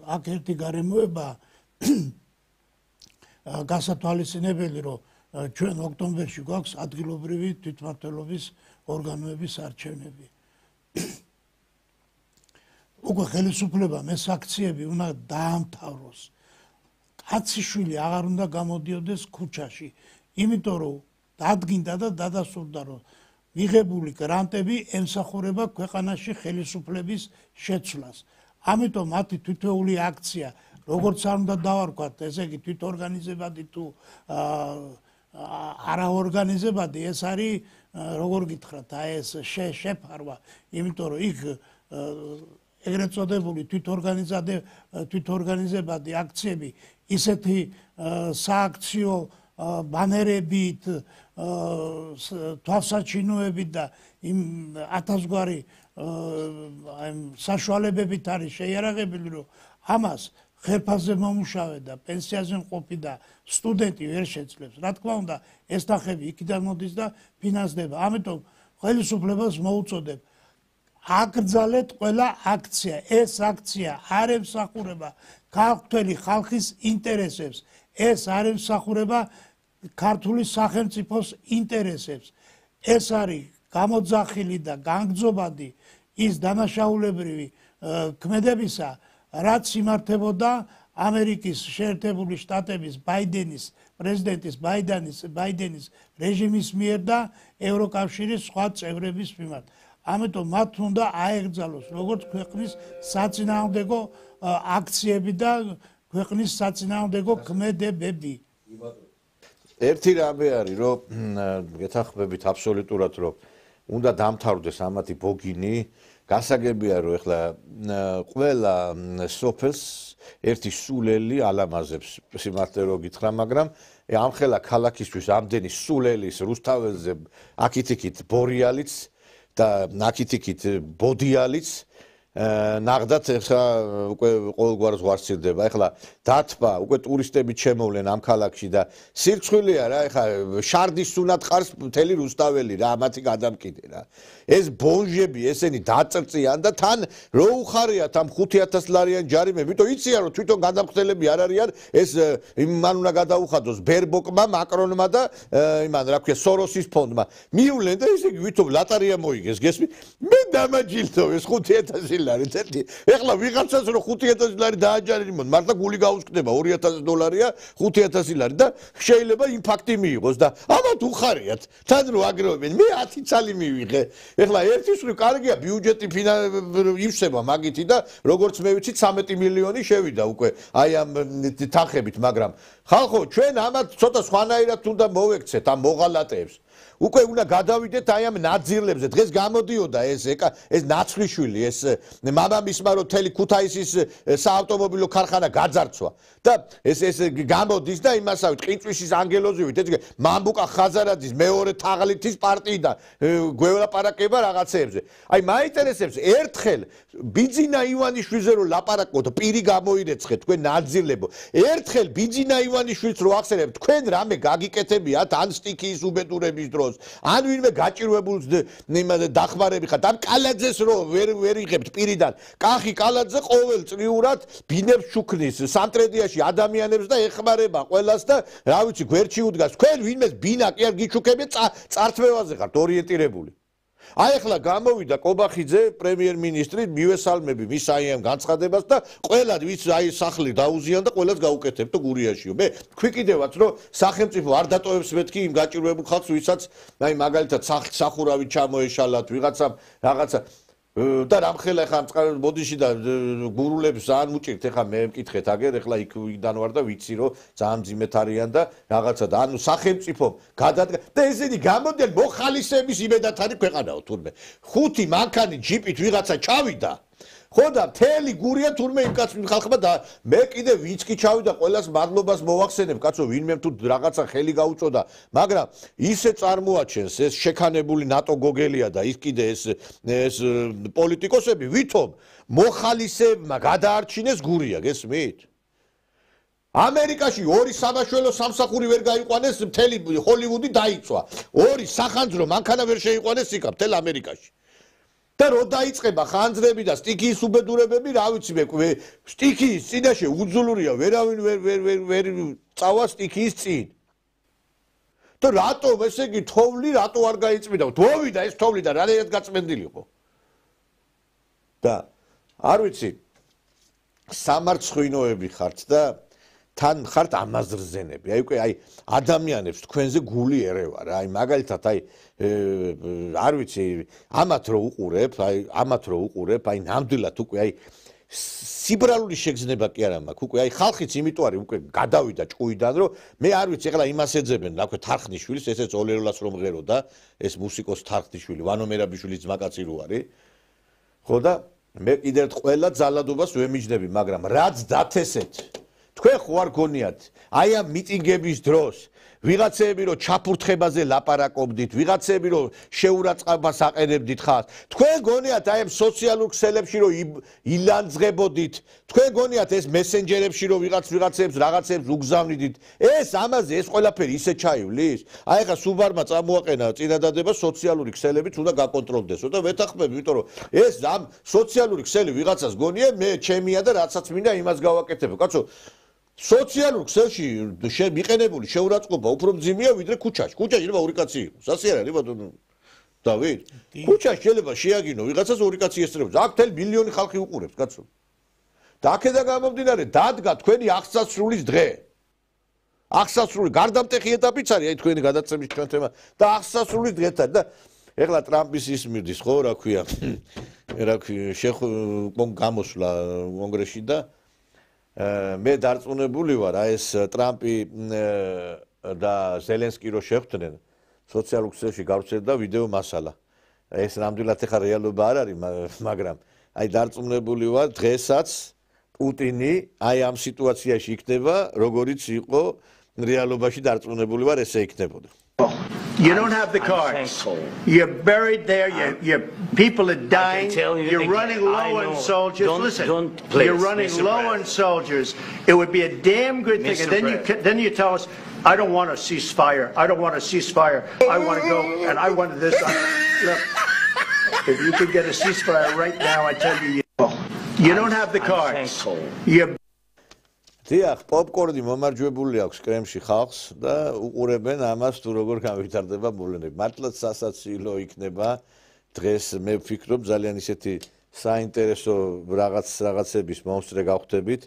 აქ ერთი გარემოება გასათვალისწინებელი, რომ ჩვენ ოქტომბერში გვაქვს ადგილობრივი თვითმმართველობის ორგანოების არჩევნები. უკვე ხელისუფლებამ ეს აქციები უნდა დაამთავროს. კაციშვილი აღარ უნდა გამოდიოდეს ქუჩაში, იმიტომ რომ დადგინდა და დადასტურდა, რომ მიღებული გრანტები ემსახურება ქვეყანაში ხელისუფლების შეცვლას. ამიტომ მათი თითოეული აქცია, როგორც არ უნდა დავარქვათ, ესე იგი თვითორგანიზებადი თუ არაორგანიზებადი, ეს არის როგორ გითხრათ, აი ეს შეფარვა, იმიტომ რომ იქ ეგრეთ წოდებული თვითორგანიზებადი აქციები ისეთი სააქციო ბანერებით, თვალსაჩინოებით და იმ ათასგვარი საშუალებებით არის შეიარაღებული, რომ ამას ხერფაზე მომუშავე და პენსიაზე მყოფი და სტუდენტი ვერ შეძლებს. რა თქმა უნდა, ეს თანხები იქიდან მოდის და ფინანსდება. ამიტომ ხელისუფლებას მოუწოდებ, აკრძალეთ ყველა აქცია. ეს აქცია არ ემსახურება ქართველი ხალხის ინტერესებს. ეს არ ემსახურება ქართული სახელმწიფოს ინტერესებს. ეს არის გამოძახილი და განგრძობადი ის დანაშაულებრივი ქმედებისა, რაც იმართებოდა ამერიკის შეერთებული შტატების პრეზიდენტის ბაიდენის რეჟიმის მიერ და ევროკავშირის სხვა წევრების მიმართ. ამიტომ მათ უნდა აეგრძალოს როგორც ქვეყნის საწინააღმდეგო აქციები და ქვეყნის საწინააღმდეგო ქმედებები. ერთი რამე არის, რომ გეთანხმებით აბსოლუტურად, რომ უნდა დამთავრდეს ამათი ბოგინი, გასაგებია, რომ ეხლა ყველა სოფელს ერთი სულელი ალამაზებს, სიმართლე რო გითხრა, მაგრამ ამხელა ქალაქისთვის ამდენი სულელის რუსთაველზე აქითიქით ბორიალიც და აქითიქით ბოდიალიც ნახდათ ეხლა უკვე ყოველგვარ ზღვარს ცილდება. ეხლა დათბა უკვე ტურისტები ჩემოვლენ ამ ქალაქში და სირცხვილია რა, ეხლა შარდის სუნად ყარს მთელი რუსთაველი რა, ამათი გადამკიდე რა. ეს ბონჟები ესენი დაწრწიან და თან რო უხარიათ ამ 5,000 ლარიან ჯარიმები, იმიტომ იციან რომ თვითონ გადამხდელები არ არიან, ეს იმან უნდა გადაუხადოს ბერბოკმა, მაკრონმა და იმან რა ქვია სოროსის ფონდმა. მივლენ და ესე იგი ვითომ ლატარია მოიგეს, გესმით? მე დამაჯილდო ეს 5,000 ლარი. ეხლა ვიღაცას რო 5,000 ლარი დააჯარიმონ, მართლა გული გაუსკდება, $2,000-ია 5,000 ლარი და შეიძლება იმპაქტი მიიღოს და ამათ უხარიათ. თან რო აგროვებენ, მე 10 წალი მივიღე. ეხლა ერთის მხრივ კარგია ბიუჯეტი ივსება მაგითი და როგორც მე ვიცი 13 მილიონი შევიდა უკვე აი ამ თანხებით, მაგრამ ხალხო ჩვენ ამათ ცოტა სხვანაირად უნდა მოვექცეთ ამ მოღალატეებს. უკვე უნდა გადავიდეთ აი ამ ნაძირლებზე. დღეს გამოდიოდა ეს ნაცვლიშვილი, ეს მამამისმა რო თელი ქუთაისის საავტომობილო ქარხანა გაძარცვა და ეს გამოდის და იმასავით ყინწვისის ანგელოზივით ეს მამბუკა ხაზარაძის მეორე თაღლითის პარტიიდან გვევლაპარაკება რაღაცეებზე. აი მაინტერესებს ერთხელ ბიძინა ივანიშვილზე რო ლაპარაკოთ, პირი გამოირეცხეთ თქვენ ნაძირლებო. ერთხელ ბიძინა ივანიშვილს რო ახსენებთ, თქვენ რამე გაგიკეთებიათ ან სტიქიის უბედურების დროს ან ვინმე გაჭირვებულს დახმარები ხართ, ან კალაძეს რო ვერ იღებთ პირიდან. კახი კალაძე ყოველწლიურად ბინებს შუქნის სამტრედიაში ადამიანებს და ეხმარება ყველას და რა ვიცი გვერდში უდგას. თქვენ ვინმეს ბინა კი არ გიჩუქებიათ, წართმევაზე ხართ ორიენტირებული. აი ახლა გამოვიდა კობახიძე პრემიერ-მინისტრი, მივესალმები მის აი ამ განცხადებას და ყველა ვის აი სახლი დაუზიან და ყველას გაუკეთებთ გურიაშიო. მე თქვი კიდევაც რომ სახელმწიფო არ დატოვებს მეთქი იმ გაჭირვებულ ხალხს, ვისაც აი მაგალითად სახურავი ჩამოეშალათ ვიღაცამ რაღაცა და რამხელა ხა ბოდიში და გურულებს ძალიან უჭირთ. ეხლა მე მკითხეთ აგერ, ეხლა იქიდან ვარ და ვიცი რომ ძალიან მძიმეთ არიან და რაღაცა და ანუ სახელმწიფო გადადგა და ესენი გამოდიან მოხალისეების იმედად არის ქვეყანაო თურმე 5 მანქანი ჯიპით ვიღაცა ჩავიდა ხო და მთელი გურია თურმე იმ კაცს ხალხმა და მე კიდე ვინც კი ჩავიდა ყველას მადლობას მოვახსენებ კაცო ვინმე თუ რაღაცა ხელი გაუწოდა მაგრამ ისე წარმოაჩენს ეს შექანებული ნატო გოგელია და ის კიდე ეს პოლიტიკოსები ვითომ მოხალისეებმა გადაარჩინეს გურია გესმით ამერიკაში ორი სამაშველო სამსახური ვერ გაიყვანეს მთელი ჰოლივუდი დაიწვა ორი სახანძრო მანქანა ვერ შეიყვანეს იქა მთელ ამერიკაში და რო დაიწყება ხანძრები და სტიქიის უბედურებები, რა ვიცი მე, სტიქიის წინაშე უძულურია, ვერავინ ვერ წავა სტიქიის წინ. და რატომ ესე იგი თოვლი რატო არ გაიწმინდა? დოვიდა ეს თოვლი და რანაირად გაწმენდილიყო. და არ ვიცი, სამარცხვინოები ხართ და თან ხართ ამაზრზენები. აი უკვე აი ადამიანებს თქვენზე გული ერევა რა. აი მაგალითად აი არ ვიცი, ამათ რო უყურებ, აი ნამდვილად უკვე აი სიბრალული შეგრძნება კი არა მაქვს. უკვე აი ხალხიც იმიტომ არის უკვე გადავიდა ჭკუიდან, რომ მე არ ვიცი, ეხლა იმას ეძებენ, რა ქვია, თარხნიშვილს, ესეც ოლეროლას რომ ღერო და ეს მუსიკოს თარხნიშვილი, ვანო მერაბიშვილის ძმაკაცი რო არის. ხო და მე კიდევ ყველა ძალადობას ვემიჯნები, მაგრამ რაც დათესეთ თქვენ ხო არ გონიათ აი ამ მიტინგების დროს ვიღაცეები რომ ჩაფურთხებაზე ლაპარაკობდით, ვიღაცეები რომ შეურაცხყოფას აყენებდით ხალხს. თქვენ გონიათ აი ამ სოციალურ ქსელებში რომ ილანძღებოდით, თქვენ გონიათ ეს მესენჯერებში რომ ვიღაცეებს რაღაცეებს უგზავნიდით. ეს ამაზე ეს ყველაფერი ისე ჩაივლის? აი ხა სუბარმა წამოაყენა წინადადება სოციალური ქსელებიც უნდა გაკონტროლდესო და ვეთანხმები, იმიტომ რომ ეს ამ სოციალური ქსელი ვიღაცას გონია მე ჩემია და რაცაც მინდა იმას გავაკეთებ. კაცო სოციალურ ქსელში მიყენებული შეურაცხყოფა უფრო მძიმეა ვიდრე ქუჩაში. ქუჩაში შეიძლება ორი კაცი იყოს. ასე არ არის ბატონო დავით? ქუჩაში შეიძლება შეაგინო ვიღაცას ორი კაცი ესწრებს. აქ მთელი მილიონი ხალხი უყურებს კაცო. და აქედან გამომდინარე დადგა თქვენი აღსასრულის დღე. აღსასრული გარდამტეხი ეტაპიც არის აი თქვენი გადაცემის ჩვენ თემა და აღსასრულის დღეც არის და ეხლა ტრამპის ის მირდის ხო რა ქვია გამოსვლა კონგრესში და მე დარწმუნებული ვარ, აი ეს ტრამპი და ზელენსკი რო შეხვდნენ სოციალურ ქსელში გავრცელდა ვიდეო მასალა. ეს ნამდვილად ეხა რეალობა არ არის, მაგრამ აი დარწმუნებული ვარ, დღესაც პუტინი აი ამ სიტუაციაში იქნება, როგორც იყო რეალობაში დარწმუნებული ვარ, ესე იქნებოდა. You don't have the cards. You're buried there. Your people are dying. You're running low on soldiers. Listen, you're running low on soldiers. It would be a damn good thing. And then you tell us, I don't want a ceasefire. I don't want a ceasefire. I want to go and I want this. Look, if you could get a ceasefire right now, I tell you, you don't have the cards. You're დიახ, პოპკორნი მომარჯვებული აქვს კრემში ხალხს და უყურებენ ამას თუ როგორ განვითარდება მოვლენები. მართლაც სასაცილო იქნება დღეს მე ვფიქრობ ძალიან ისეთი საინტერესო რაღაცების მომსწრე გავხდებით.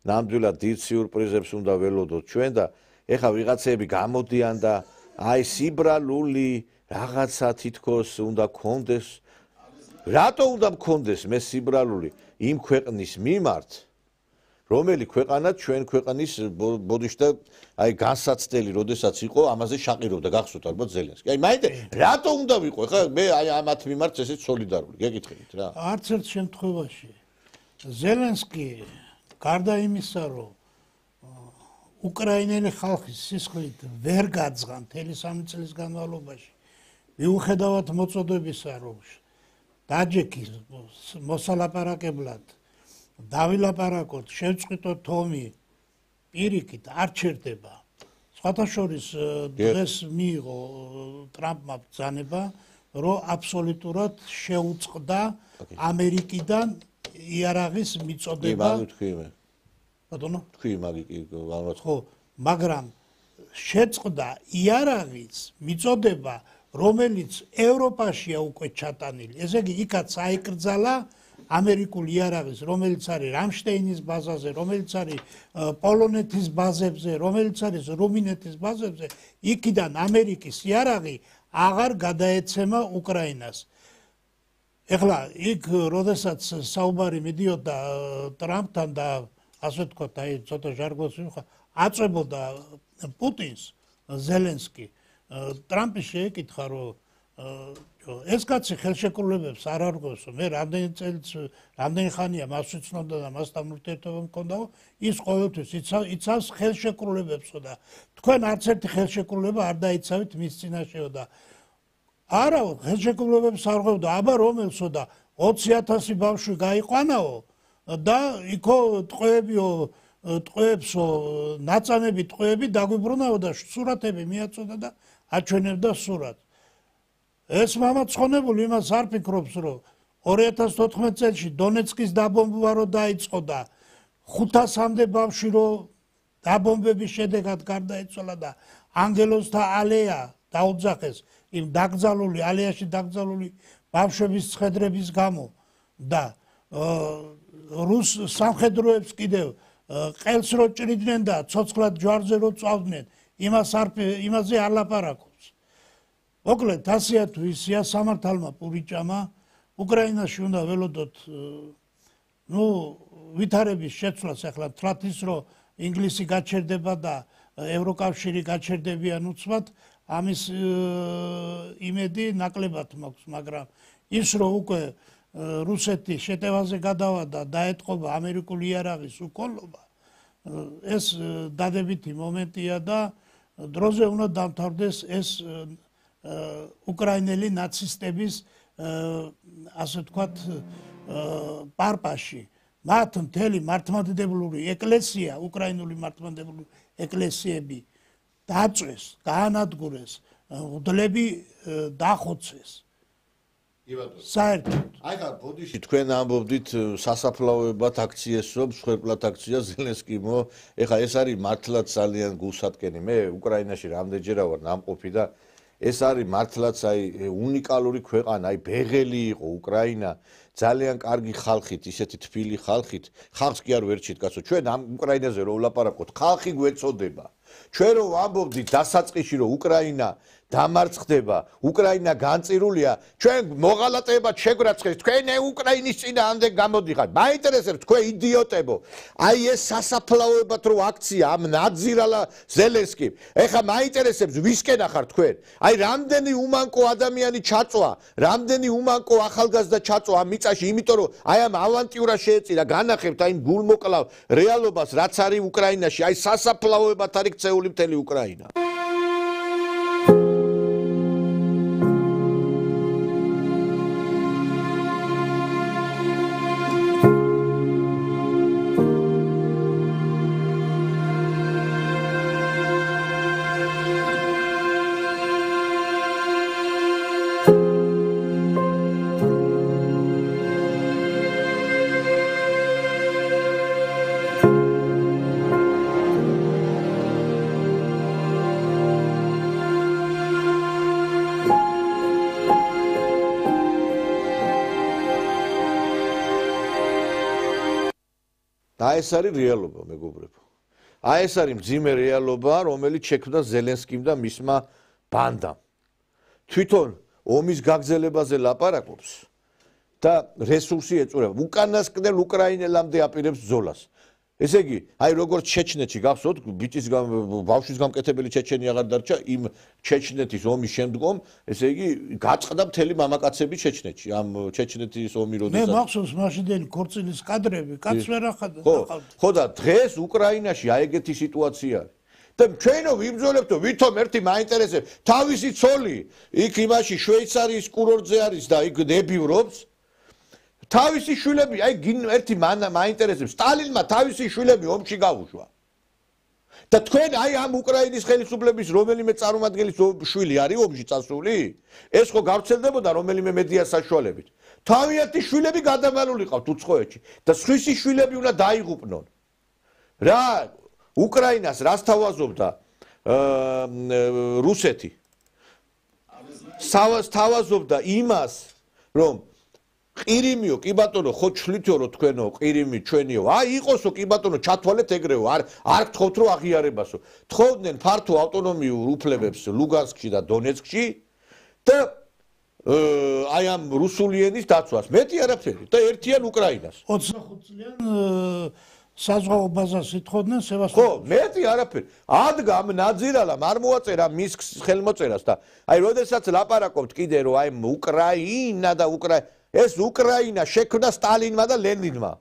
ნამდვილად დიდ სიურპრიზებს უნდა ველოდოთ ჩვენ და ეხლა ვიღაცები გამოდიან და აი სიბრალული რაღაცა თითქოს უნდა გქონდეს. რატო უნდა გქონდეს მე სიბრალული იმ ქვეყნის მიმართ რომელი ქვეყანა ჩვენ ქვეყნის ბოდიშთა აი განსაცდელი როდესაც იყო ამაზე შაყირობდა გახსოვთ ალბათ ზელენსკი. აი მაინდა რატო უნდა ვიყო ხა მე აი ამათ მიმართ ესეც სოლიდარული გეკითხებით რა. არც ერთ შემთხვევაში ზელენსკი გარდა იმისა რომ უკრაინელი ხალხის სისხლით ვერ გაძღან მთელი 3 წლის განმავლობაში მიუხედავად მოწოდებისა რომ დაჯექის მოსალაპარაკებლად დავილაპარაკოთ, შევწყვიტოთ ომი, პირიქით არ ჩერდება. სხვათა შორის დღეს მიიღო ტრამპმა ბრძანება, რომ აბსოლუტურად შეუწყდა ამერიკიდან იარაღის მიწოდება. ბატონო, თქვი მაგი ალბათ. ხო, მაგრამ შეწყდა იარაღის მიწოდება, რომელიც ევროპაშია უკვე ჩატანილი. ესე იგი, იქაც აიკრძალა ამერიკული იარაღის, რომელიც არის რამშტეინის ბაზაზე, რომელიც არის პოლონეთის ბაზებზე, რომელიც არის რუმინეთის ბაზებზე, იქიდან ამერიკის იარაღი აღარ გადაეცემა უკრაინას. ეხლა იქ როდესაც საუბარი მიდიოდა ტრამპთან და ასე ვთქვათ, აი ცოტა ჟარგონს ვიხა, აწვებოდა პუტინს ზელენსკი. ტრამპი შეეკითხა, რომ ეს კაცი ხელშეკრულებებს არ არგოს, მე რამდენი ხანია მას ვიცნობდა და მასთან ურთიერთობა მქონდა, ის ყოველთვის იცავს ხელშეკრულებებსო და თქვენ არც ერთი ხელშეკრულება არ დაიცავით მის წინაშეო და არა, ხელშეკრულებებს არ ღვევდა, აბა რომელსო და 20,000 ბავშვი გაიყვანაო და იქო ტყვეებსო, ნაწამები ტყვეები დაგვიბრუნაო და სურათები მიაწოდა და აჩვენებდა სურათს. ეს მამაცხონებული იმას არ ფიქრობს, რომ 2014 წელს დონეცკის დაბომბვა რო დაიწყო და 500-მდე ბავშვი რო დაბომბების შედეგად გარდაეცვალა და ანგელოზთა ალეა დაუძახეს იმ დაკრძალული ალეაში დაკრძალული ბავშვების ცხედრების გამო და რუს სამხედროებს კიდევ ყელს რო ჭრიდნენ და ცოცხლად ჯვარზე რო წავდნენ, იმაზე არ ლაპარაკობს. მოკლედ, ასეა თუ ისეა სამართალმა პურიჭამა, უკრაინაში უნდა ველოდოთ ვითარების შეცვლას, ახლა თვლათ ის, რომ ინგლისი გაჩერდება და ევროკავშირი გაჩერდებიან უცბად, ამის იმედი ნაკლებად მაქვს, მაგრამ ის, რომ უკვე რუსეთი შეტევაზე გადავა და დაეტყობა ამერიკული იარაღის უკოლობა, ეს დადებითი მომენტია და დროზე უნდა დამთავრდეს ეს უკრაინელი ნაცისტების ასე ვთქვათ პარპაში. მათ მთელი მართლმადიდებლური ეკლესია, უკრაინული მართლმადიდებლური ეკლესიები დაწვეს, გაანადგურეს, მღვდლები დახოცეს. საერთოდ. აი ხა ბოდიში თქვენ ამბობდით სასაფლაოებად აქციესო, მსხვერპლად აქცია ზელენსკი, ეხა ეს არის მართლაც ძალიან გულსატკენი. მე უკრაინაში რამდენჯერა ვარ ნამყოფი და ეს არის მართლაც აი უნიკალური ქვეყანა, აი ბეღელი იყო უკრაინა, ძალიან კარგი ხალხით, ისეთი თბილი ხალხით, ხალხს კი არ ვერჩით, კაცო, ჩვენ ამ უკრაინაზე რო ვლაპარაკოთ, ხალხი გვეწოდება. ჩვენ რო ვამბობდით დასაწყისში, რომ უკრაინა დამარცხდება, უკრაინა განწირულია, ჩვენ მოღალატეებად შეგვრაცხეს, თქვენ უკრაინის წინააღმდეგ გამოდიხართ. მაინტერესებს თქვენ იდიოტებო. აი ეს სასაფლაოებად რო აქცია ამ ნაძირალა ზელენსკიმ. ეხა მაინტერესებს ვისკენ ახარ თქვენ? აი რამდენი უმანკო ადამიანი ჩაწვა, რამდენი უმანკო ახალგაზრდა ჩაწვა ამ მიწაში, იმიტომ რომ აი ამ ავანტიურა შეეწირა, განახებთ აი გულმოკლავ რეალობას, რაც არის უკრაინაში, აი სასაფლაოებად არის ქცეული მთელი უკრაინა. აი ეს არის რეალობა, მეგობრებო. აი ეს არის მძიმე რეალობა, რომელიც შექმნა ზელენსკიმ და მისმა ბანდამ. თვითონ ომის გაგრძელებაზე ლაპარაკობს და რესურსი ეწურება. უკანასკნელ უკრაინელამდე აპირებს ბრძოლას. ესე იგი, აი როგორც ჩეჩნეთში გახსოვთ, ბავშვის გამკეთებელი ჩეჩენი აღარ დარჩა იმ ჩეჩნეთის ომის შემდგომ, ესე იგი, გაწყდა მთელი მამაკაცები ჩეჩნეთში, ამ ჩეჩნეთის ომი როდესაც. მე მახსოვს მაშინდელი ქორწილის კადრები, კაც ვერ ახადა. ხო და დღეს უკრაინაში აი ეგეთი სიტუაცია არის. და ჩვენო ვიბრძოლებთო, ვითომ ერთი მაინტერესებს, თავისი ცოლი იქ იმაში შვეიცარიის კურორტზე არის და იქ ნებივრობს. თავისი შვილები, აი ერთი მაინტერესებს, სტალინმა თავისი შვილები ომში გაუშვა. და თქვენ აი ამ უკრაინის ხელისუფლების რომელიმე წარმომადგენლის შვილი არის ომში წასული? ეს ხო გავრცელდებოდა რომელიმე მედია საშუალებით. თავიანთი შვილები გადამალული ყავთ უცხოეთში და სხვისი შვილები უნდა დაიღუპნონ. რა უკრაინას რას თავაზობდა რუსეთი? თავაზობდა იმას, რომ ყირიმიო, კი ბატონო, ხო ჩვლითო რომ თქვენო, ყირიმი ჩვენიო. აი იყოსო, კი ბატონო, ჩათვალეთ ეგრეო, არ გთხოვთ რომ აღიარებასო. თხოვდნენ ფართო ავტონომიურ უფლებებს ლუგანსკში და დონეცკში და აი ამ რუსული ენის დაცვას. მეტი არაფერი და ერთიან უკრაინას. 25 წლიან საზღვაო ბაზას ითხოვდნენ სევასტოპოლში. ხო, მეტი არაფერი. ადგა ამ ნაძირალამ არ მოაწერა მის ხელმოწერას და აი როდესაც ლაპარაკობთ კიდე რომ აი უკრაინა და ეს უკრაინა შექმნა სტალინმა და ლენინმა.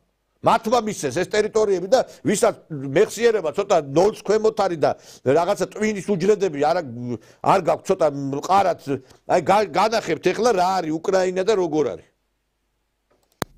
მათმა მისცეს ეს ტერიტორიები და ვისაც მეხსიერება ცოტა ნოლს ქვემოთ არის და რაღაცა ტვინის უჯრედები არ გაქვს ცოტა მყარად, აი განახებთ ეხლა რა არის უკრაინა და როგორ არის.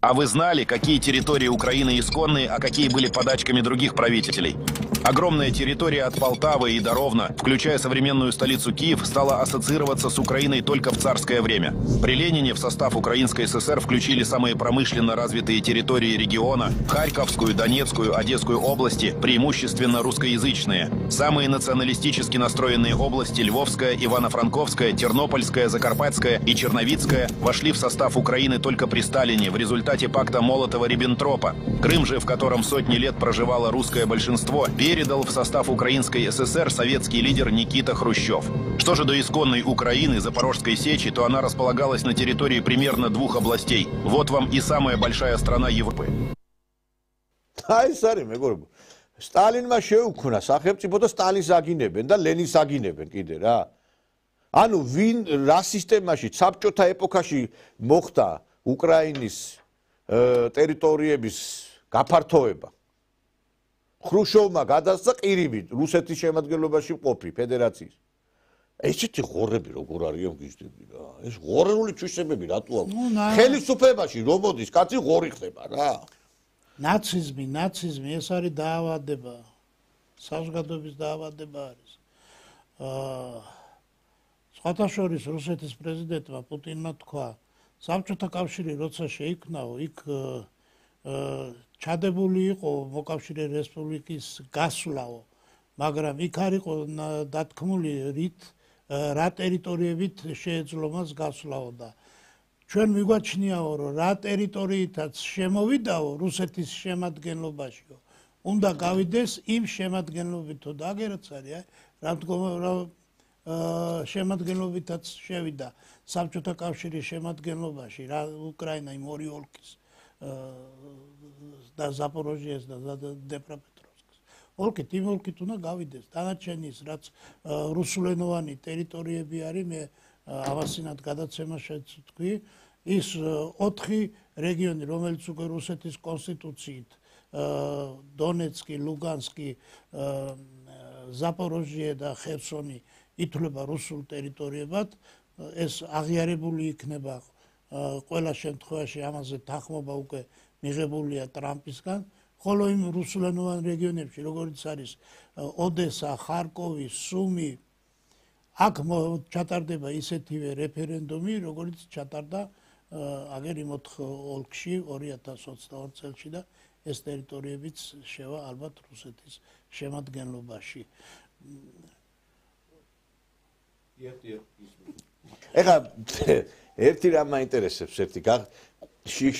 А вы знали, какие территории Украины исконные, а какие были подачками других правителей? Огромная территория от Полтавы и до Ровно, включая современную столицу Киев, стала ассоциироваться с Украиной только в царское время. При Ленине в состав Украинской ССР включили самые промышленно развитые территории региона – Харьковскую, Донецкую, Одесскую области, преимущественно русскоязычные. Самые националистически настроенные области – Львовская, Ивано-Франковская, Тернопольская, Закарпатская и Черновицкая – вошли в состав Украины только при Сталине в результате пакта Молотова-Риббентропа. Крым же, в котором сотни лет проживало русское большинство, передал в состав Украинской ССР советский лидер Никита Хрущев. Что же до исконной Украины, Запорожской сечи, то она располагалась на территории примерно 2 областей. Вот вам и самая большая страна Европы. სტალინმა შეუქმნა სახელმწიფო და სტალინს აგინებენ და ლენინს აგინებენ კიდე რა. ანუ ვინ რა სისტემაში საბჭოთა ეპოქაში მოხდა უკრაინის ტერიტორიების გაფართოება. ხრუშოვმა გადასცა ყირიმი რუსეთის შემადგენლობაში მყოფი ფედერაციის. ესეთი ღორები როგორ არიან გიჟდები რა. ეს ღორეული ჩვისებები რატო აქვს? ხელისუფლებაში რომ მოდის კაცი ღორი ხდება რა. ნაციზმი ეს არის დაავადება. საზოგადოების დაავადება არის. სხვათა შორის რუსეთის პრეზიდენტმა პუტინმა თქვა, საბჭოთა კავშირი როცა შეიქმნაო, იქ ჩადებული იყო მოკავშირე რესპუბლიკის გასვლაო, მაგრამ იქ არ იყო დათქმული რა ტერიტორიებით შეეძლო მას გასვლაო და ჩვენ მიგვაჩნიაო, რომ რა ტერიტორიითაც შემოვიდაო რუსეთის შემადგენლობაშიო, უნდა გავიდეს იმ შემადგენლობითო და აგერაც არის, რა შემადგენლობითაც შევიდა საბჭოთა კავშირის შემადგენლობაში რა უკრაინა იმ ორი ოლქის და ზაპოროჟიეს და დნეპროპეტროვსკის ოლქით იმ ოლქით უნდა გავიდეს დანარჩენის რაც რუსულენოვანი ტერიტორიები არის მე ავასინად გადაცემა შეცვი ის 4 რეგიონი რომელიც უკვე რუსეთის კონსტიტუციით დონეცკი, ლუგანსკი, ზაპოროჟიე და ხერსონი ითვლება რუსულ ტერიტორიებად ეს აღიარებული იქნება ყველა შემთხვევაში ამაზე თანხმობა უკვე მიღებულია ტრამპისგან ხოლო იმ რუსულენოვან რეგიონებში როგორც არის ოდესა, ხარკოვი, სუმი აქ ჩატარდება ისეთივე რეფერენდუმი როგორც ჩატარდა აგერ იმ 4 ოლქში 2022 წელში და ეს ტერიტორიებიც შევა ალბათ რუსეთის შემადგენლობაში ეხლა ერთი რამ მაინტერესებს ერთი შიშ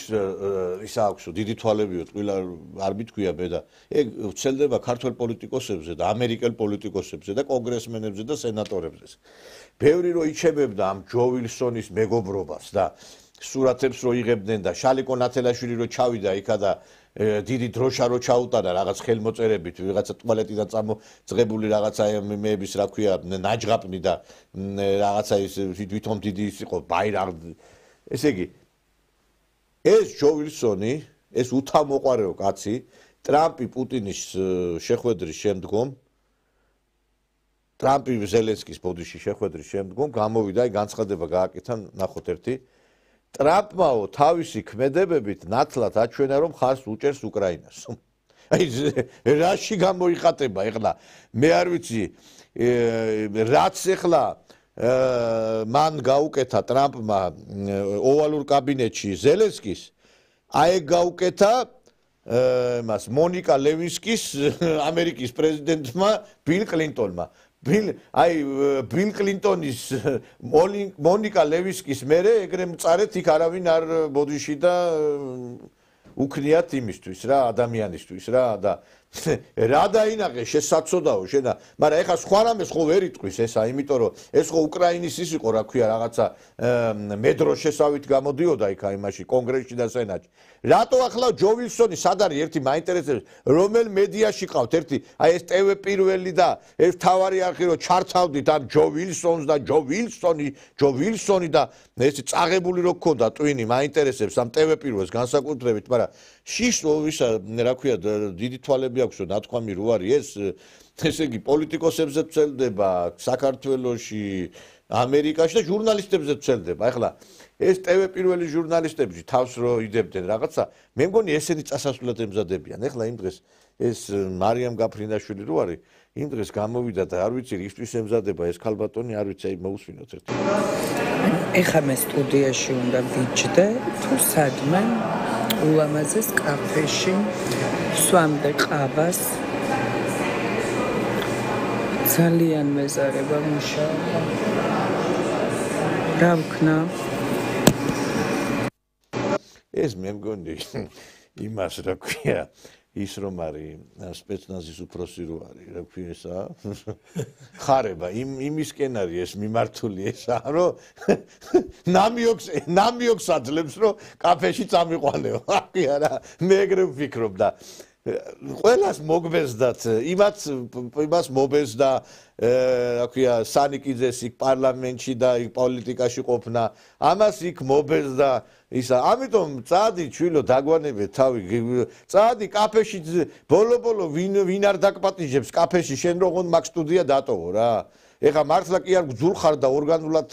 ისა აქვს დიდი თვალებიო ტყილა არ მithქვია მე და ეგ ვცელდება ქართველ პოლიტიკოსებზე და ამერიკელ პოლიტიკოსებზე და კონგრესმენებზე და სენატორებზე ბევრი რო იჩებებდა ამ ჯო ვილსონის მეგობრობას და სურათებს რო იღებდნენ და შალიკო ნათელაშვილი რო ჩავიდა იქა და დიდი დროშა რო ჩაუტანა რაღაც ხელმოწერებით ვიღაცა ტუალეტიდან წამოძღებული რაღაცა მეების რა ქვია ნაჯღაპნი და რაღაცა ის თვითონ დიდი ის იყო ბაირაღი ესე იგი ეს ჯო ვილსონი ეს უთამოყარეო კაცი ტრამპი პუტინის შეხვედრის შემდგომ ტრამპი ზელენსკის ბოდიში შეხვედრის შემდგომ გამოვიდა აი განცხადება გააკეთა ნახოთ ერთი ტრამპმაო თავისი ქმედებებით ნათლად აჩვენა რომ ხარს უჭერს უკრაინას. აი რაში გამოიხატება ეხლა მე არ ვიცი რაც ეხლა მან გაუკეთა ტრამპმა ოვალურ კაბინეტში ზელენსკის აი გაუკეთა მას მონიკა ლევინსკის ამერიკის პრეზიდენტმა ბილ კლინტონმა ბილ კლინტონის მონიკა ლევინსკის მერე ეგრე მწარეთ იქ არავინ არ ბოდიში და უქნიათ იმისთვის რა ადამიანისთვის რა და რა დაინახე შესაძოდაო შენა მაგრამ ეხა სხვა რამეს ხო ვერ იტყვის ესა იმიტომ რომ ეს ხო უკრაინის ის იყო რა ქვია რაღაცა მედრო შესავით გამოდიოდა იქ აიმაში კონგრესში და სენატში რატო ახლა ჯო ვილსონი სად არის ერთი მაინტერესებს რომელ მედიაში ყავთ ერთი აი ეს TV პირველი და ეს თავარი არხი რომ ჩართავდით ამ ჯო ვილსონს და ჯო ვილსონი და ეს წაღებული რო გქონდა ტვინი მაინტერესებს ამ TV პირველს განსაკუთრებით მაგრამ შიშო ვისა რა ქვია დიდი თვალები აქვს რომ ნათქვამი რო არის ესე იგი პოლიტიკოსებზე წელდება საქართველოში ამერიკაში და ჟურნალისტებზე წელდება ეხლა ეს TV პირველი ჟურნალისტები თავს რო იდებდნენ რაღაცა მე მგონი ესენი წასასვლელად ემზადებიან ეხლა იმ დღეს ეს მარიამ გაფრინდაშვილი რო არის იმ დღეს გამოვიდა და არ ვიცი ისთვის ემზადება ეს ქალბატონი არ ვიცი აი მოусვინოთ ერთი ეხლა მე სტუდიაში უნდა ვიჯდე თუ სადმე ულამაზეს კაფეში სვამდე ყაბას ძალიან მეზარება მუშაობა რა ვქნა ეს მე მგონი იმას რა ქვია ის რომ არის სპეცნაზის უფროსი რო არის რა ქვია ესა ხარება იმისკენ არის ეს მიმართული ესა რომ ნამიოქს აძლევს რომ კაფეში წამიყვანეო აი არა მე ეგრე ვფიქრობ და ყველას მოგბეზდათ იმას მობეზდა რა ქვია სანიკიძეს იქ პარლამენტში და იქ პოლიტიკაში ყოფნა ამას იქ მობეზდა ისა ამიტომ წადი ჩვილო დაგვანებე თავი წადი კაფეში ბოლო ვინ არ დაკპატიჟებს კაფეში შენ როგორ მაგ სტუდია დატოვო რა ეხა მართლა კი არ გძულხარ და ორგანულად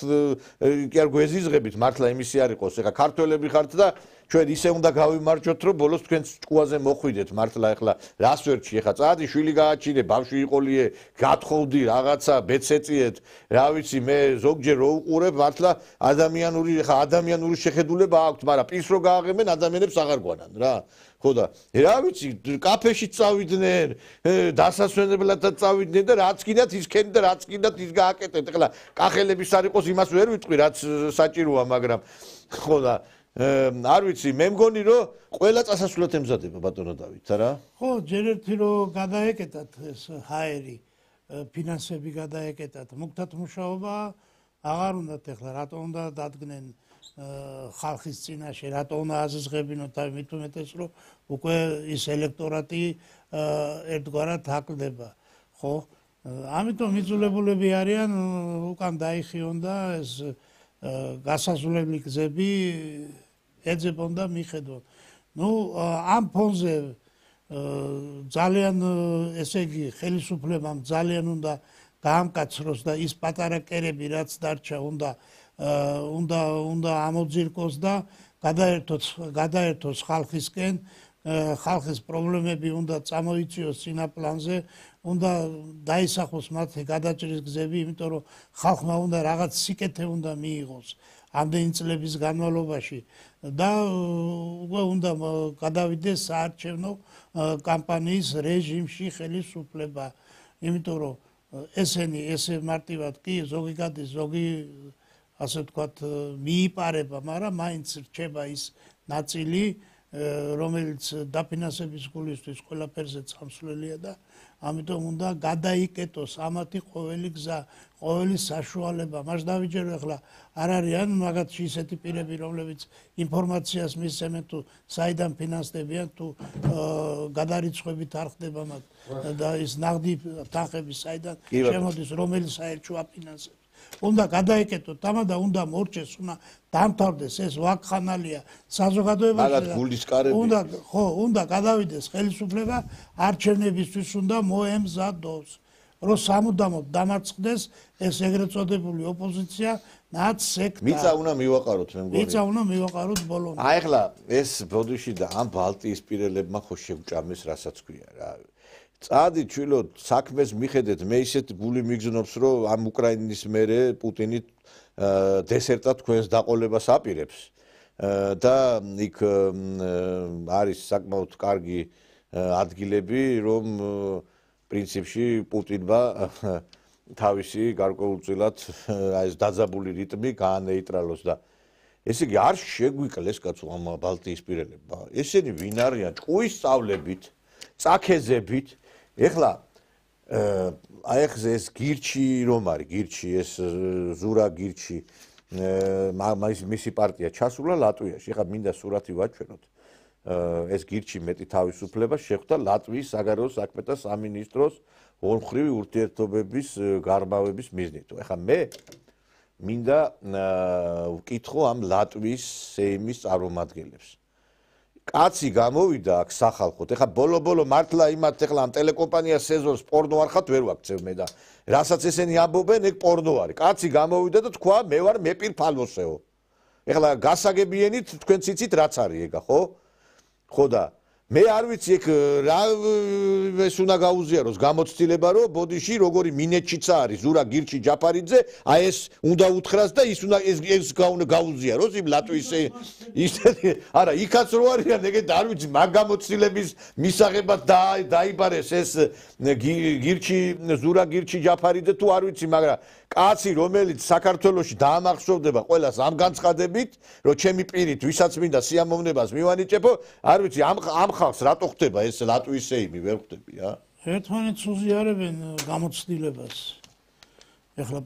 კი არ გვეზიზღებით მართლა იმისი არ იყოს ეხა ქართველები ხართ და ჩვენ ისე უნდა გავიმარჯოთ რომ ბოლოს თქვენ ჭკუაზე მოხვიდეთ მართლა ეხლა რას ვერჩი ეხა წადი შვილი გააჩინე ბავშვი იყოლიე გათხოვდი რაღაცა ბეცეწიეთ რა ვიცი მე ზოგჯერ რო უყურებ მართლა ადამიანური შეხედულება აქვს მაგრამ პირს რო გააღებენ ადამიანებს აღარ გვანან რა ხო და რა ვიცი კაფეში წავიდნენ დასასვენებლად წავიდნენ და რაც კიდათ ისქენ და რაც კიდათ ის გააკეთეთ ეხლა კახელების არ იყოს იმას ვერ ვიტყვი რაც საჭიროა მაგრამ ხო და არ ვიცი მე მგონი რომ ყველა წასასვლელად ემზადება ბატონო დავით არა ხო ჯერ ერთი რომ გადაეკეტათ ეს ჰაერი ფინანსები გადაეკეტათ. მუქთად მუშაობა აღარ უნდათ ახლა რატო უნდა დადგნენ ხალხის წინაშე, რატო უნდა აზიზღებინოთ, მით უმეტეს რომ უკვე ის ელექტორატი ერთგვარად აკლდება, ხო? ამიტომ იძულებულები არიან უკან დაიხიონ და ეს გასასვლელი გზები ეძებონ და მიხედონ. ნუ ამ ფონზე ძალიან ესე იგი ხელისუფლებამ ძალიან უნდა გაამკაცროს და ის პატარა კერები რაც დარჩა უნდა ამოძირკოს და გადაერთოს ხალხისკენ, ხალხის პრობლემები უნდა წამოიწიოს წინაპლანზე, უნდა დაისახოს მათი გადაჭრის გზები, იმიტომ რომ ხალხმა უნდა რაღაც სიკეთე უნდა მიიღოს ამდენი წლების განმავლობაში და უკვე უნდა გადავიდეს საარჩევნო კამპანიის რეჟიმში ხელისუფლება, იმიტომ რომ ესენი ესე მარტივად კი ზოგი გადის, ზოგი ასე ვთქვათ მიიპარება, მაგრამ მაინც რჩება ის ნაწილი, რომელიც დაფინანსების გულისთვის ყველაფერზე წამსვლელია და ამიტომ უნდა გადაიკეტოს ამათი ყოველი გზა, ყოველი საშუალება. მას დავიჯერო ახლა არ არიან მაგათში ისეთი პირები, რომლებიც ინფორმაციას მისცემენ თუ საიდან ფინანსდებიან, თუ გადარიცხვებით არ ხდება მათ და ის ნაღდი თანხები საიდან შემოდის, რომელიც საერთო აფინანსებს. უნდა გადაეკეტოთ ამა და უნდა მორჩეს, უნდა დამთავრდეს ეს ვაკხანალია საზოგადოებაში. უნდა გადავიდეს ხელისუფლება არჩევნებისთვის უნდა მოემზადოს, რომ სამუდამოდ დამარცხდეს ეს ეგრეთ წოდებული ოპოზიცია ნაცსექტა. მიწა უნდა მივაყაროთ მე მგონი. მიწა უნდა მივაყაროთ ბოლომდე. აი ახლა ეს ბოდიში და ამ ბალტიის პირელებმა ხო შეგვჭამეს, რასაც ქვია რა. წადით ჩვილოდ საქმეს მიხედეთ, მე ისეთ გული მიგზნობს, რომ ამ უკრაინის მერე პუტინი დესერტად თქვენს დაყოლებას აპირებს და იქ არის საკმაოდ კარგი ადგილები, რომ პრინციპში პუტინმა თავისი გარკვეულწილად ეს დაძაბული რიტმი გაანეიტრალოს და ესე იგი არ შეგვიკლეს კაცო ამ ბალტიის პირელებმა. ესენი ვინ არიან? ჭკუის სწავლებით, წაქეზებით. ეხლა აი ეს გირჩი რომ არის, გირჩი ეს ზურა გირჩი მისი პარტია ჩასულა ლატვიაში. ეხლა მინდა სურათი ვაჩვენოთ. ეს გირჩი მეტი თავისუფლება შეხვდა ლატვიის საგარეო საქმეთა სამინისტროს ორმხრივი ურთიერთობების გარმავების მიზნით. ეხლა მე მინდა ვკითხო ამ ლატვიის სეიმის წარმომადგენლებს. კაცი გამოვიდა აქ სახალხოდ. ეხლა ბოლო მართლა იმათ ეხლა ამ ტელეკომპანია სეზონს პორნო არხად ვერ ვაქცევ მე და რასაც ესენი ამბობენ, ეგ პორნო არის. კაცი გამოვიდა და თქვა მე ვარ მეპირ ფალოსეო. ეხლა გასაგებიენით თქვენ ციცით რაც არის ეგა, ხო? ხო და მე არ ვიცი ეგ რა ეს უნდა გაუზიაროს გამოცდილება, რომ ბოდიში როგორი მინეჩიცა არის ზურა გირჩი ჯაფარიძე, აი ეს უნდა უთხრას და ის უნდა ეს გაუზიაროს იმ ლატვიის ისეთი არა იქაც რო არიან ეგეთ არ ვიცი მაგ გამოცდილების მისაღებად დაიბარეს ეს გირჩი ზურა გირჩი ჯაფარიძე თუ არ ვიცი, მაგრამ კაცი რომელიც საქართველოში დაამახსოვრდება ყველას ამ განცხადებით, რომ ჩემი პირით ვისაც მინდა სიამოვნებას მივანიჭებო, არ ვიცი ამ ხალხს რატო ხდება ეს ლატვიის სეიმი ვერ ხდები რა? ერთმანეთს უზიარებენ გამოცდილებას. ეხლა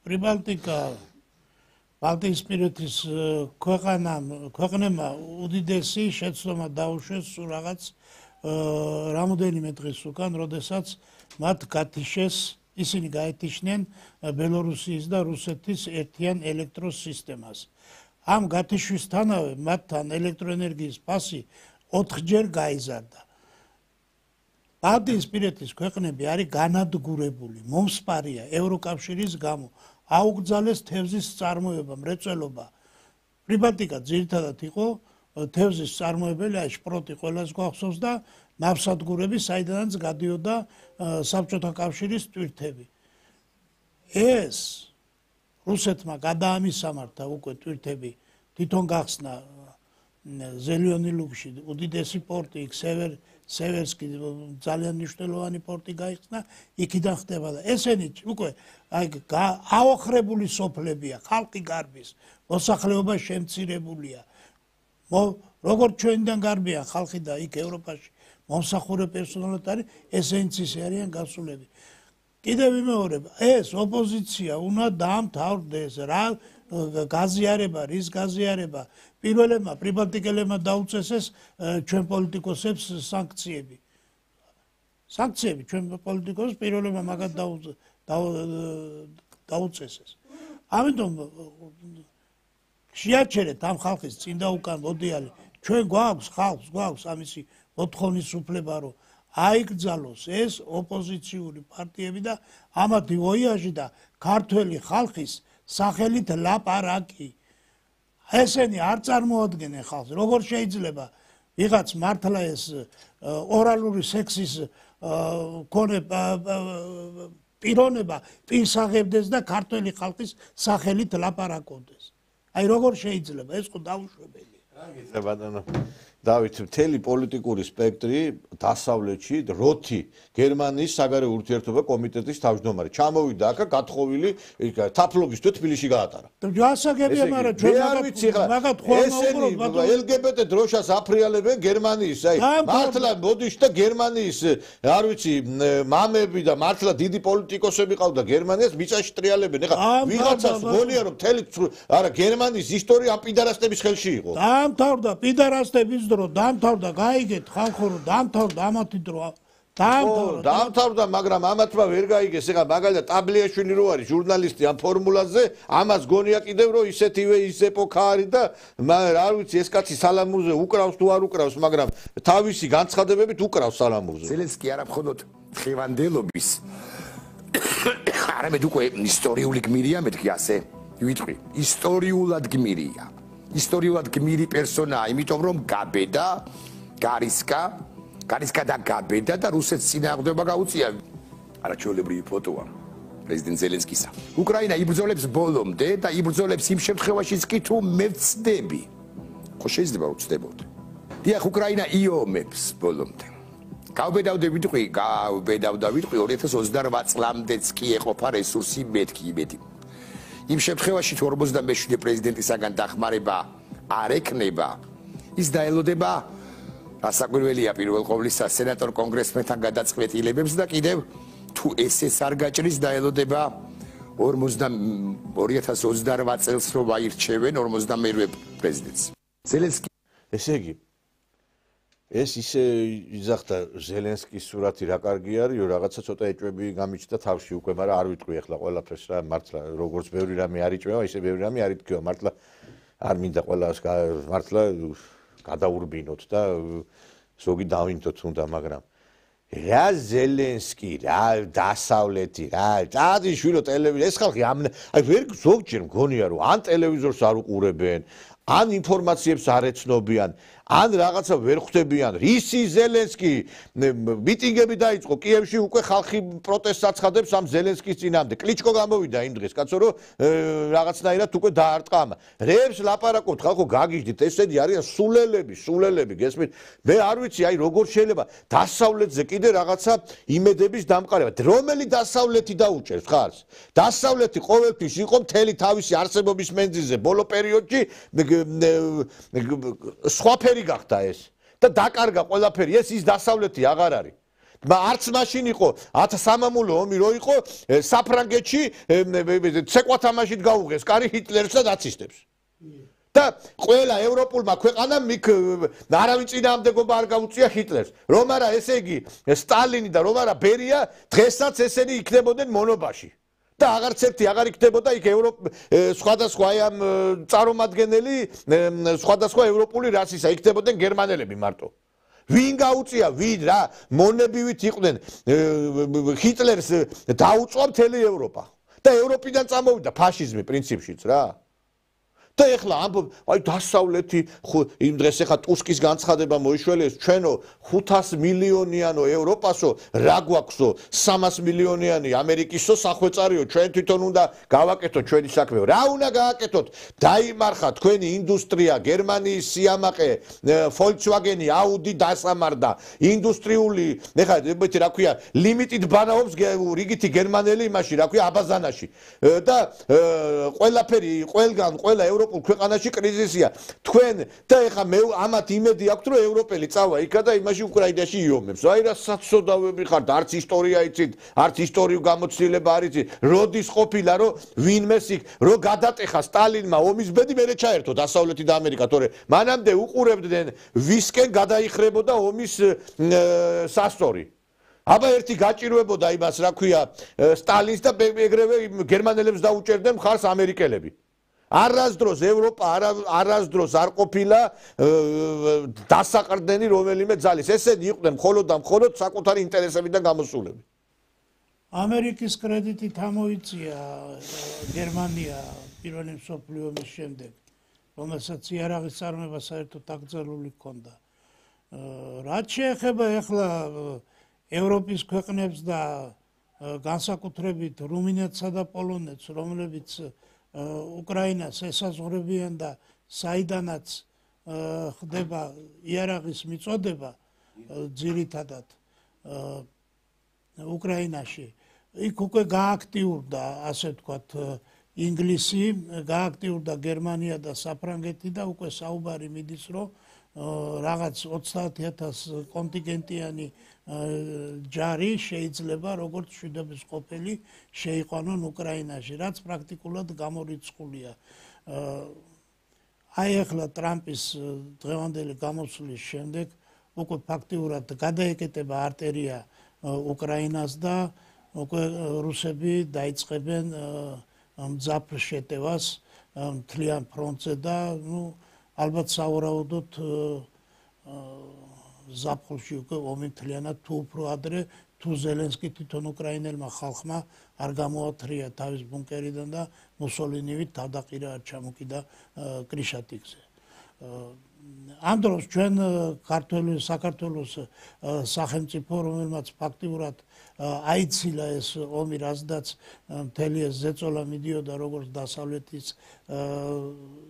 პრიბალტიკა ბალტიისპირეთის ქვეყნებმა უდიდესი შეცდომა დაუშვეს რაღაც რამოდენიმე დღის უკან, როდესაც მათ გათიშეს ისინი გაეთიშნენ ბელორუსიის და რუსეთის ერთიან ელექტროსისტემას. ამ გათიშვისთანავე მათთან ელექტროენერგიის ფასი 4-ჯერ გაიზარდა. ბალტიისპირეთის ქვეყნები არის განადგურებული, მომსპარია ევროკავშირის გამო, აუგზალეს თევზის წარმოება, მრეწველობა. პრიბალტიკა ძირითადად იყო თევზის წარმოებელი, აი შპროტი ყველას გვახსოვს და ნავსადგურები, საიდანაც გადიოდა საბჭოთა კავშირის ტვირთები. ეს რუსეთმა გადაამისამართა უკვე ტვირთები, თვითონ გახსნა ზელიონი ლუგში უდიდესი პორტი, იქ სევერსკი ძალიან მნიშვნელოვანი პორტი გაიხსნა, იქიდან ხდება და ესენი უკვე აი აოხრებული სოფლებია, ხალხი გარბის, მოსახლეობა შემცირებულია. როგორც ჩვენიდან გარბიან ხალხი და იქ ევროპაში მომსახურე პერსონალად არის, ესენიც ისე არიან გასულები. კიდევ ვიმეორებ, ეს ოპოზიცია უნდა დაამთავრდეს, რა გაზიარება, რის გაზიარება, პირველებმა პრიბალტიკელებმა დაუწესეს ჩვენ პოლიტიკოსებს სანქციები. Სანქციები ჩვენ პოლიტიკოსებს პირველებმა მაგათ დაუწესეს. ამიტომ შეაჩერეთ ამ ხალხის წინ და უკან მოდიალი, ჩვენ გვაქვს ამისი მოთხოვნის უფლება, რომ აიკრძალოს ეს ოპოზიციური პარტიები და ამათი ვოიაჟი და ქართველი ხალხის სახელით ლაპარაკი. ესენი არ წარმოადგენენ ხალხს. როგორ შეიძლება ვიღაც მართლა ეს ორალური სექსის პიროვნება პირსაღებდეს და ქართველი ხალხის სახელით ლაპარაკობდეს. აი როგორ შეიძლება ეს ხო დაუშვებელია. რა ბატონო დავით, მთელი პოლიტიკური სპექტრი დასავლეთში როთი გერმანიის საგარეო ურთიერთობა კომიტეტის თავმჯდომარე ჩამოვიდა აქ გათხოვილი თაფლობის თბილისში გაატარა. ასაგებია, მაგრამ ჩვენ მაგათ ესენი LGBT დროშას აფრიალებენ გერმანიის, აი მართლა მოდიშ და გერმანიის, არ ვიცი, მამები და მართლა დიდი პოლიტიკოსები ყავდა გერმანიას მიწაში ტრიალებენ. ეხლა ვიღაცას გონია რომ მთელი არა გერმანიის ისტორია ამ პიდარასტების ხელში იყო. დაამთავრდა პიდარასტების დაამთავრდა, გაიგეთ ხალხო, რომ დაამთავრდა ამათი დრო. დაამთავრდა, მაგრამ ამათმა ვერ გაიგეს. ეხლა მაგალითად ტაბლიაშვილი რო არის ჟურნალისტი ამ ფორმულაზე, ამას გონია კიდევ რომ ისეთივე ის ეპოქა არის და არ ვიცი ეს კაცი სალამურზე უკრავს თუ არ უკრავს, მაგრამ თავისი განცხადებებით უკრავს სალამურზე. ზელენსკი არა მხოლოდ ხევანდელობის არამედ უკვე ისტორიული გმირია, მეთქი ასე ვიტყვი, ისტორიულად გმირია. ისტორიულად გმირი პერსონაა, იმიტომ რომ გაბედა, გარისკა და გაბედა და რუსეთს წინააღმდება გაუწია. არაჩვეულებრივი ფოტოა პრეზიდენტ ზელენსკისა. უკრაინა იბრძოლებს ბოლომდე და იბრძოლებს იმ შემთხვევაშიც კი თუ მე ვწდები. ხო შეიძლება რომ ვწდებოდე. დიახ, უკრაინა იომებს ბოლომდე. გავბედავდა ვიტყვი 2028 წლამდეც კი ეყოფა რესურსი მეტი. იმ შემთხვევაში თუ 47 პრეზიდენტისაგან დახმარება არ ექნება, ის დაელოდება რასაკვირველია პირველ ყოვლისა სენატორ კონგრესმენთან გადაწყვეტილებებს და კიდევ თუ ესეც არ გაჭრის დაელოდება 2028 წელს რომ აირჩევენ 51-ვე პრეზიდენტს. ზელენსკი ესე იგი ეს ისე იძახდა ზელენსკის სურათი რა კარგი არის, რომ რაღაცა ცოტა ეჭვები გამიჩნდა თავში უკვე, მაგრამ არ ვიტყვი ახლა ყველაფერს რა მართლა როგორც ბევრი რამე არ იჭვება, ისე ბევრი რამე არ ითქვა, მართლა არ მინდა ყველას მართლა გადაურბინოთ და ზოგი დავინდოთ უნდა, მაგრამ რა ზელენსკი, რა დასავლეთი, რა წადი შვილო ტელევიზორ, ეს ხალხი აი ვერ ზოგჯერ მგონია რომ ან ტელევიზორს არ უყურებენ, ან ინფორმაციებს არ ეცნობიან, ან რაღაცა ვერ ხვდებიან. რისი ზელენსკი მიტინგები დაიწყო კიევში, უკვე ხალხი პროტესტს აცხადებს ამ ზელენსკის წინააღმდეგ. კლიჩკო გამოვიდა იმ დღეს, კაცო, რომ რაღაცნაირად უკვე დაარტყა ამ. რეებს ლაპარაკობთ, ხალხო, გაგიჟდით, ესენი არიან სულელები, გესმით? მე არ ვიცი, აი როგორ შეიძლება დასავლეთზე კიდე რაღაცა იმედების დამყარება. რომელი დასავლეთი დაუჭერს ხარს? დასავლეთი ყოველთვის იყო მთელი თავისი არსებობის მენძილზე ბოლო პერიოდში სხვაფერი გახდა ეს და დაკარგა ყველაფერი, ეს ის დასავლეთი აღარ არის. არც მაშინ იყო 1300 ომი რო იყო საფრანგეთში ცეკვათამაშით გაუღეს კარი ჰიტლერს და ნაცისტებს. და ყველა ევროპულმა ქვეყანამ არავინ წინააღმდეგობა არ გაუწია ჰიტლერს. რომ არა ესე იგი სტალინი და რომ არა ბერია დღესაც ესენი იქნებოდნენ მონობაში. და აღარც ერთი აღარ იქნებოდა იქ სხვადასხვა ამ წარმომადგენელი სხვადასხვა ევროპული რასისა იქნებოდნენ გერმანელები მარტო. ვინ გაუწია, ვინ რა მონებივით იყვნენ ჰიტლერს დაუწვა მთელი ევროპა. და ევროპიდან წამოვიდა ფაშიზმი პრინციპშიც რა. და ეხლა აი დასავლეთი იმ დღეს ეხლა ტუსკის განცხადება მოიშველეს ჩვენო 500 მილიონიანო ევროპასო რა გვაქვსო 300 მილიონიანი ამერიკისო სახვეწარიო ჩვენ თვითონ უნდა გავაკეთოთ ჩვენი საქმე რა უნდა გააკეთოთ დაიმარხა თქვენი ინდუსტრია გერმანიის სიამაყე Volkswagen-ი Audi დასამარდა ინდუსტრიული ეხლა რა ქვია ლიმიტით ბანაობს რიგითი გერმანელი იმაში რა ქვია აბაზანაში და ყველაფერი ყველგან ყველა ევროპულ ქვეყანაში კრიზისია. თქვენ და ეხა მე ამათ იმედი აქვს რომ ევროპელი წავა იქა და იმაში უკრაინაში იომებს. აი რა საცოდავები ხართ, არც ისტორია იცით, არც ისტორიულ გამოცდილება არ იცით. როდის ყოფილა რომ ვინმეს იქ რო გადატეხა სტალინმა ომის ბედი მერე ჩაერთო დასავლეთი და ამერიკა, თორე მანამდე უყურებდნენ ვისკენ გადაიხრებოდა ომის სასწორი. აბა ერთი გაჭირვებოდა იმას, რა ქვია, სტალინს და ეგრევე გერმანელებს დაუჭერდნენ მხარს ამერიკელები. არასდროს ევროპა არასდროს არ ყოფილა დასაყრდენი რომელიმე ძალის. ესენი იყვნენ მხოლოდ და მხოლოდ საკუთარი ინტერესებიდან გამოსულები. ამერიკის კრედიტით ამოიწია გერმანია პირველი მსოფლიო ომის შემდეგ, რომელსაც იარაღის წარმოება საერთოდ აკრძალული ჰქონდა. რაც შეეხება ახლა ევროპის ქვეყნებს და განსაკუთრებით რუმინეთსა და პოლონეთს, რომლებიც უკრაინას ესაზღვრებიან და საიდანაც ხდება იარაღის მიწოდება ძირითადად უკრაინაში, იქ უკვე გააქტიურდა, ასე ვთქვათ, ინგლისი, გააქტიურდა გერმანია და საფრანგეთი და უკვე საუბარი მიდის, რომ რაღაც 30,000 კონტინგენტიანი ჯარი შეიძლება როგორც მშვიდობის ყოფილი შეიყვანონ უკრაინაში, რაც პრაქტიკულად გამორიცხულია. აი ახლა ტრამპის დღევანდელი გამოსვლის შემდეგ უკვე ფაქტიურად გადაეკეტება არტერია უკრაინას და უკვე რუსები დაიწყებენ მძაფრ შეტევას მთლიან ფრონტზე და ალბათ სავარაუდოდ ზაფხულში უკვე ომი მთლიანად თუ უფრო ადრე თუ ზელენსკი თვითონ უკრაინელმა ხალხმა არ გამოათრია თავის ბუნკერიდან და მუსოლინივით თავდაყირა არ ჩამოკიდა კრიშატიკზე. ამ დროს ჩვენ საქართველოს სახელმწიფო, რომელმაც ფაქტიურად აიცილა ეს ომი, რაზედაც მთელი ეს ზეწოლა მიდიოდა როგორც დასავლეთის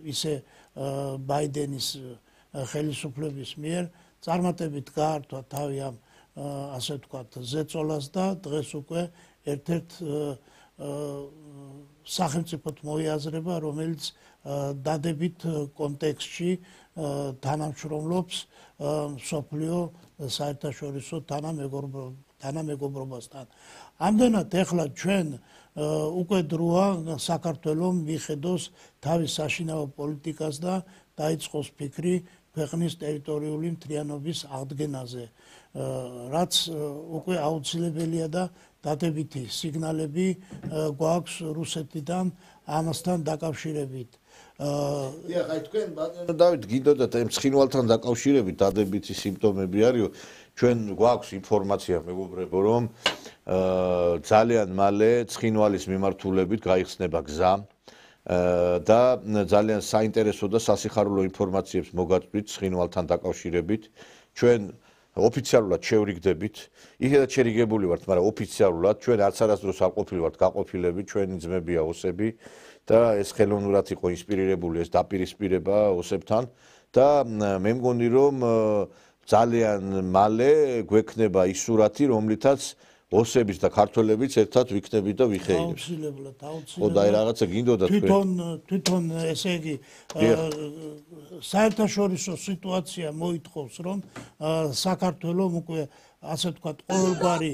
ისე ბაიდენის ხელისუფლების მიერ, წარმატებით გაართვა თავი ამ ასე ვთქვათ ზეწოლას და დღეს უკვე ერთ-ერთ სახელმწიფოდ მოიაზრება, რომელიც დადებით კონტექსტში თანამშრომლობს მსოფლიო საერთაშორისო თანამეგობრობასთან. ამდენად ეხლა ჩვენ უკვე დროა საქართველოს მიხედოს თავის საშინაო პოლიტიკას და დაიწყოს ფიქრი ქვეყნის ტერიტორიული მთლიანობის აღდგენაზე, რაც უკვე აუცილებელია და დადებითი სიგნალები გვაქვს რუსეთიდან ამასთან დაკავშირებით. აი თქვენ ბატონო დავით გინდოდათ ამ ცხინვალთან დაკავშირებით დადებითი სიმპტომები არის, ჩვენ გვაქვს ინფორმაცია მეგობრებო, რომ ძალიან მალე ცხინვალის მიმართულებით გაიხსნება გზა და ძალიან საინტერესო და სასიხარულო ინფორმაციებს მოგაწვით ცხინვალთან დაკავშირებით. ჩვენ ოფიციალურად შევრიგდებით, იქედაც შერიგებული ვართ, მაგრამ ოფიციალურად ჩვენ არც არასდროს არ ყოფილი ვართ გაყოფილები, ჩვენი ძმებია ოსები და ეს ხელოვნურად იყო ინსპირირებული ეს დაპირისპირება ოსებთან და მე მგონი რომ ძალიან მალე გვექნება ის სურათი, რომლითაც ოსების და ქართველებიც ერთად ვიქნებით და ვიხეირებს. აუცილებლად. ხო და რაღაცა გინდოდა თვითონ ესე იგი საერთაშორისო სიტუაცია მოითხოვს, რომ საქართველოს უკვე ასე ვთქვათ ყოველგვარი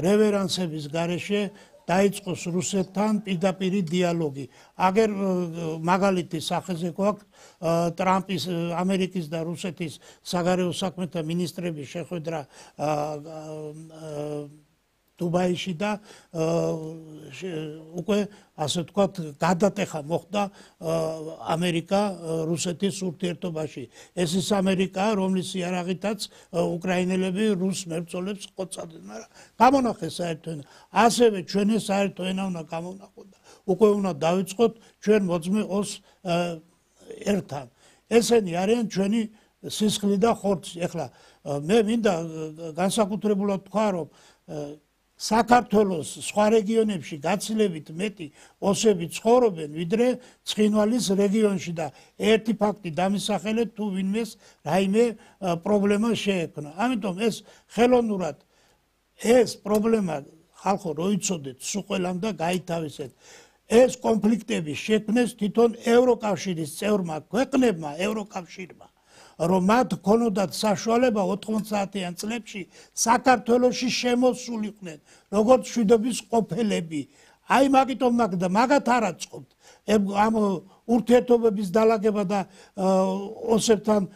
რევერანსების გარეშე დაიწყოს რუსეთთან პირდაპირი დიალოგი. აგერ მაგალითი სახეზე გვაქვს ტრამპის ამერიკის და რუსეთის საგარეო საქმეთა მინისტრების შეხვედრა დუბაიში და უკვე ასე ვთქვათ გადატეხა მოხდა ამერიკა რუსეთის ურთიერთობაში. ეს ის ამერიკა, რომლის იარაღითაც უკრაინელები რუს მებრძოლებს ყოცავდნენ, მაგრამ გამონახეს საერთო ენა. ასევე ჩვენ ეს საერთო ენა უნდა გამონახოთ და უკვე უნდა დავიწყოთ ჩვენ მოძმე ოს ერთთან. ესენი არიან ჩვენი სისხლი და ხორცი. ეხლა მე მინდა განსაკუთრებულად თქვა, რომ საქართველოს სხვა რეგიონებში გაცილებით მეტი ოსები ცხოვრობენ, ვიდრე ცხინვალის რეგიონში და ერთი ფაქტი დამისახელეთ, თუ ვინმეს რაიმე პრობლემა შეექმნა. ამიტომ ეს ხელოვნურად ეს პრობლემა ხალხო რო იცოდეთ, სულ ყველამ და გაითავისეთ. ეს კონფლიქტები შექმნეს თვითონ ევროკავშირის წევრმა ქვეყნებმა, ევროკავშირმა, რომ მათ ქონოდათ საშუალება 90-იან წლებში საქართველოში შემოსულიყვნენ, როგორც მშვიდობის ყოფილები. აი მაგიტომ მაგათ არ აწყობთ ამ ურთიერთობების დალაგება და ოსებთან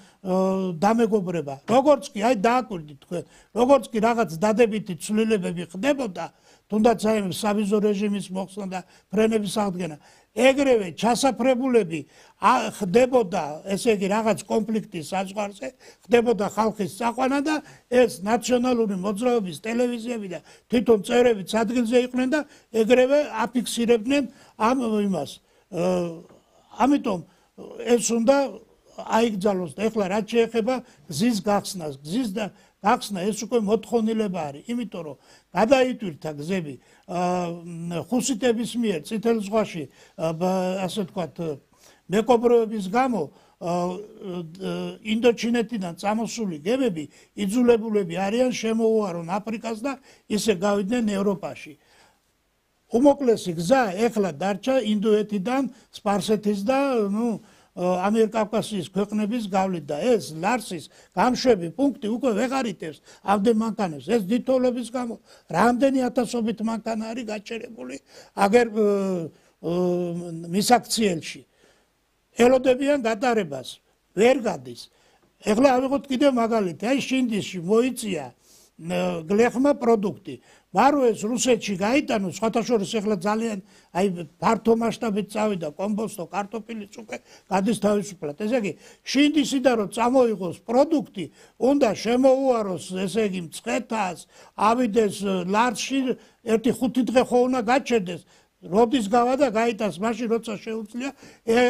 დამეგობრება. როგორც კი აი დააკვირდით თქვენ, როგორც კი რაღაც დადებითი ცვლილებები ხდებოდა, თუნდაც აი სავიზო რეჟიმის მოხსნა და ფრენების აღდგენა, ეგრევე ჩასაფრებულები ხდებოდა, ესე იგი რაღაც კონფლიქტის საზღვარზე, ხდებოდა ხალხის წაყვანა და ეს ნაციონალური მოძრაობის ტელევიზიები და თვითონ წევრებიც ადგილზე იყვნენ და ეგრევე აფიქსირებდნენ ამ იმას. ამიტომ ეს უნდა აიგზავნოს და ეხლა რაც შეეხება გზის გახსნას, გზის და გახსნა ეს უკვე მოთხოვნილება არის, იმიტომ რომ გადაიტვირთა გზები ხუსიტების მიერ წითელ ზღვაში, ასე ვთქვათ, მეკობრეობის გამო ინდოჩინეთიდან წამოსული გემები იძულებულები არიან შემოუარონ აფრიკას და ისე გავიდნენ ევროპაში. უმოკლესი გზა ეხლა დარჩა ინდოეთიდან სპარსეთის და ამიერკავკასიის ქვეყნების გავლით და ეს ლარსის გამშვები პუნქტი უკვე ვეღარ იტევს ამდენ მანქანებს. ეს დიდთოვლების გამო რამდენი ათასობით მანქანა არის გაჭერებული აგერ მისაქციელში. ელოდებიან გატარებას, ვერ გადის. ეხლა ავიღოთ კიდევ მაგალითი, აი შინდისში მოიწია გლეხმა პროდუქტი. მარო ეს რუსეთში გაიტანო, სხვათა შორის ეხლა ძალიან აი ფართო მასშტაბით წავიდა კომბოსტო, კარტოფილის უკვე გადის თავისუფლად. ესე იგი, შინდისიდან რომ წამოიღოს პროდუქტი, უნდა შემოუაროს, ესე იგი, მცხეთას, ავიდეს ლარსში, 1-5 დღე ხო უნდა გაჩერდეს. როდის გავა და გაიტანს მაშინ როცა შეუძლია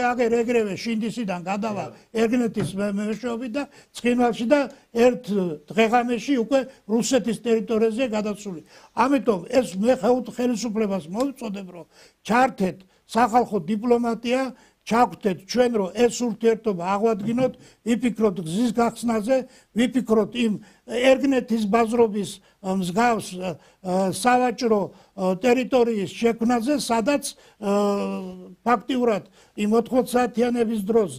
აგერ ეგრევე შინდისიდან გადავა ეგნეთის მეშვეობით და ცხინვალში და ერთ დღეღამეში უკვე რუსეთის ტერიტორიაზე გადასული. ამიტომ ეს მე ხელისუფლებას მოვწოდებ რომ ჩართეთ სახალხო დიპლომატია, ჩაგვთეთ ჩვენ რომ ეს ურთიერთობა აღვადგინოთ, ვიფიქროთ გზის გახსნაზე, ვიფიქროთ იმ ერგნეთის ბაზრობის მსგავს სავაჭრო ტერიტორიის შექმნაზე, სადაც ფაქტიურად იმ 80 საათიანების დროს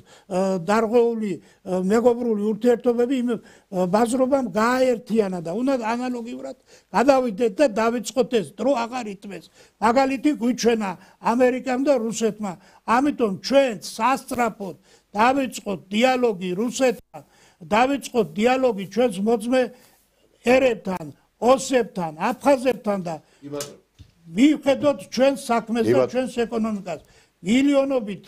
დარღვეული მეგობრული ურთიერთობები იმ ბაზრობამ გააერთიანა და უნდა ანალოგიურად გადავიდეთ და დავიწყოთ ეს დრო აღარ იტმეს. მაგალითი გვიჩვენა ამერიკამ და რუსეთმა. ამიტომ ჩვენ სასწრაფოდ დავიწყოთ დიალოგი რუსეთთან, დავიწყოთ დიალოგი ჩვენს მოძმე ერებთან, ოსებთან, აფხაზებთან და მივხედოთ ჩვენს საქმეს და ჩვენს ეკონომიკას. მილიონობით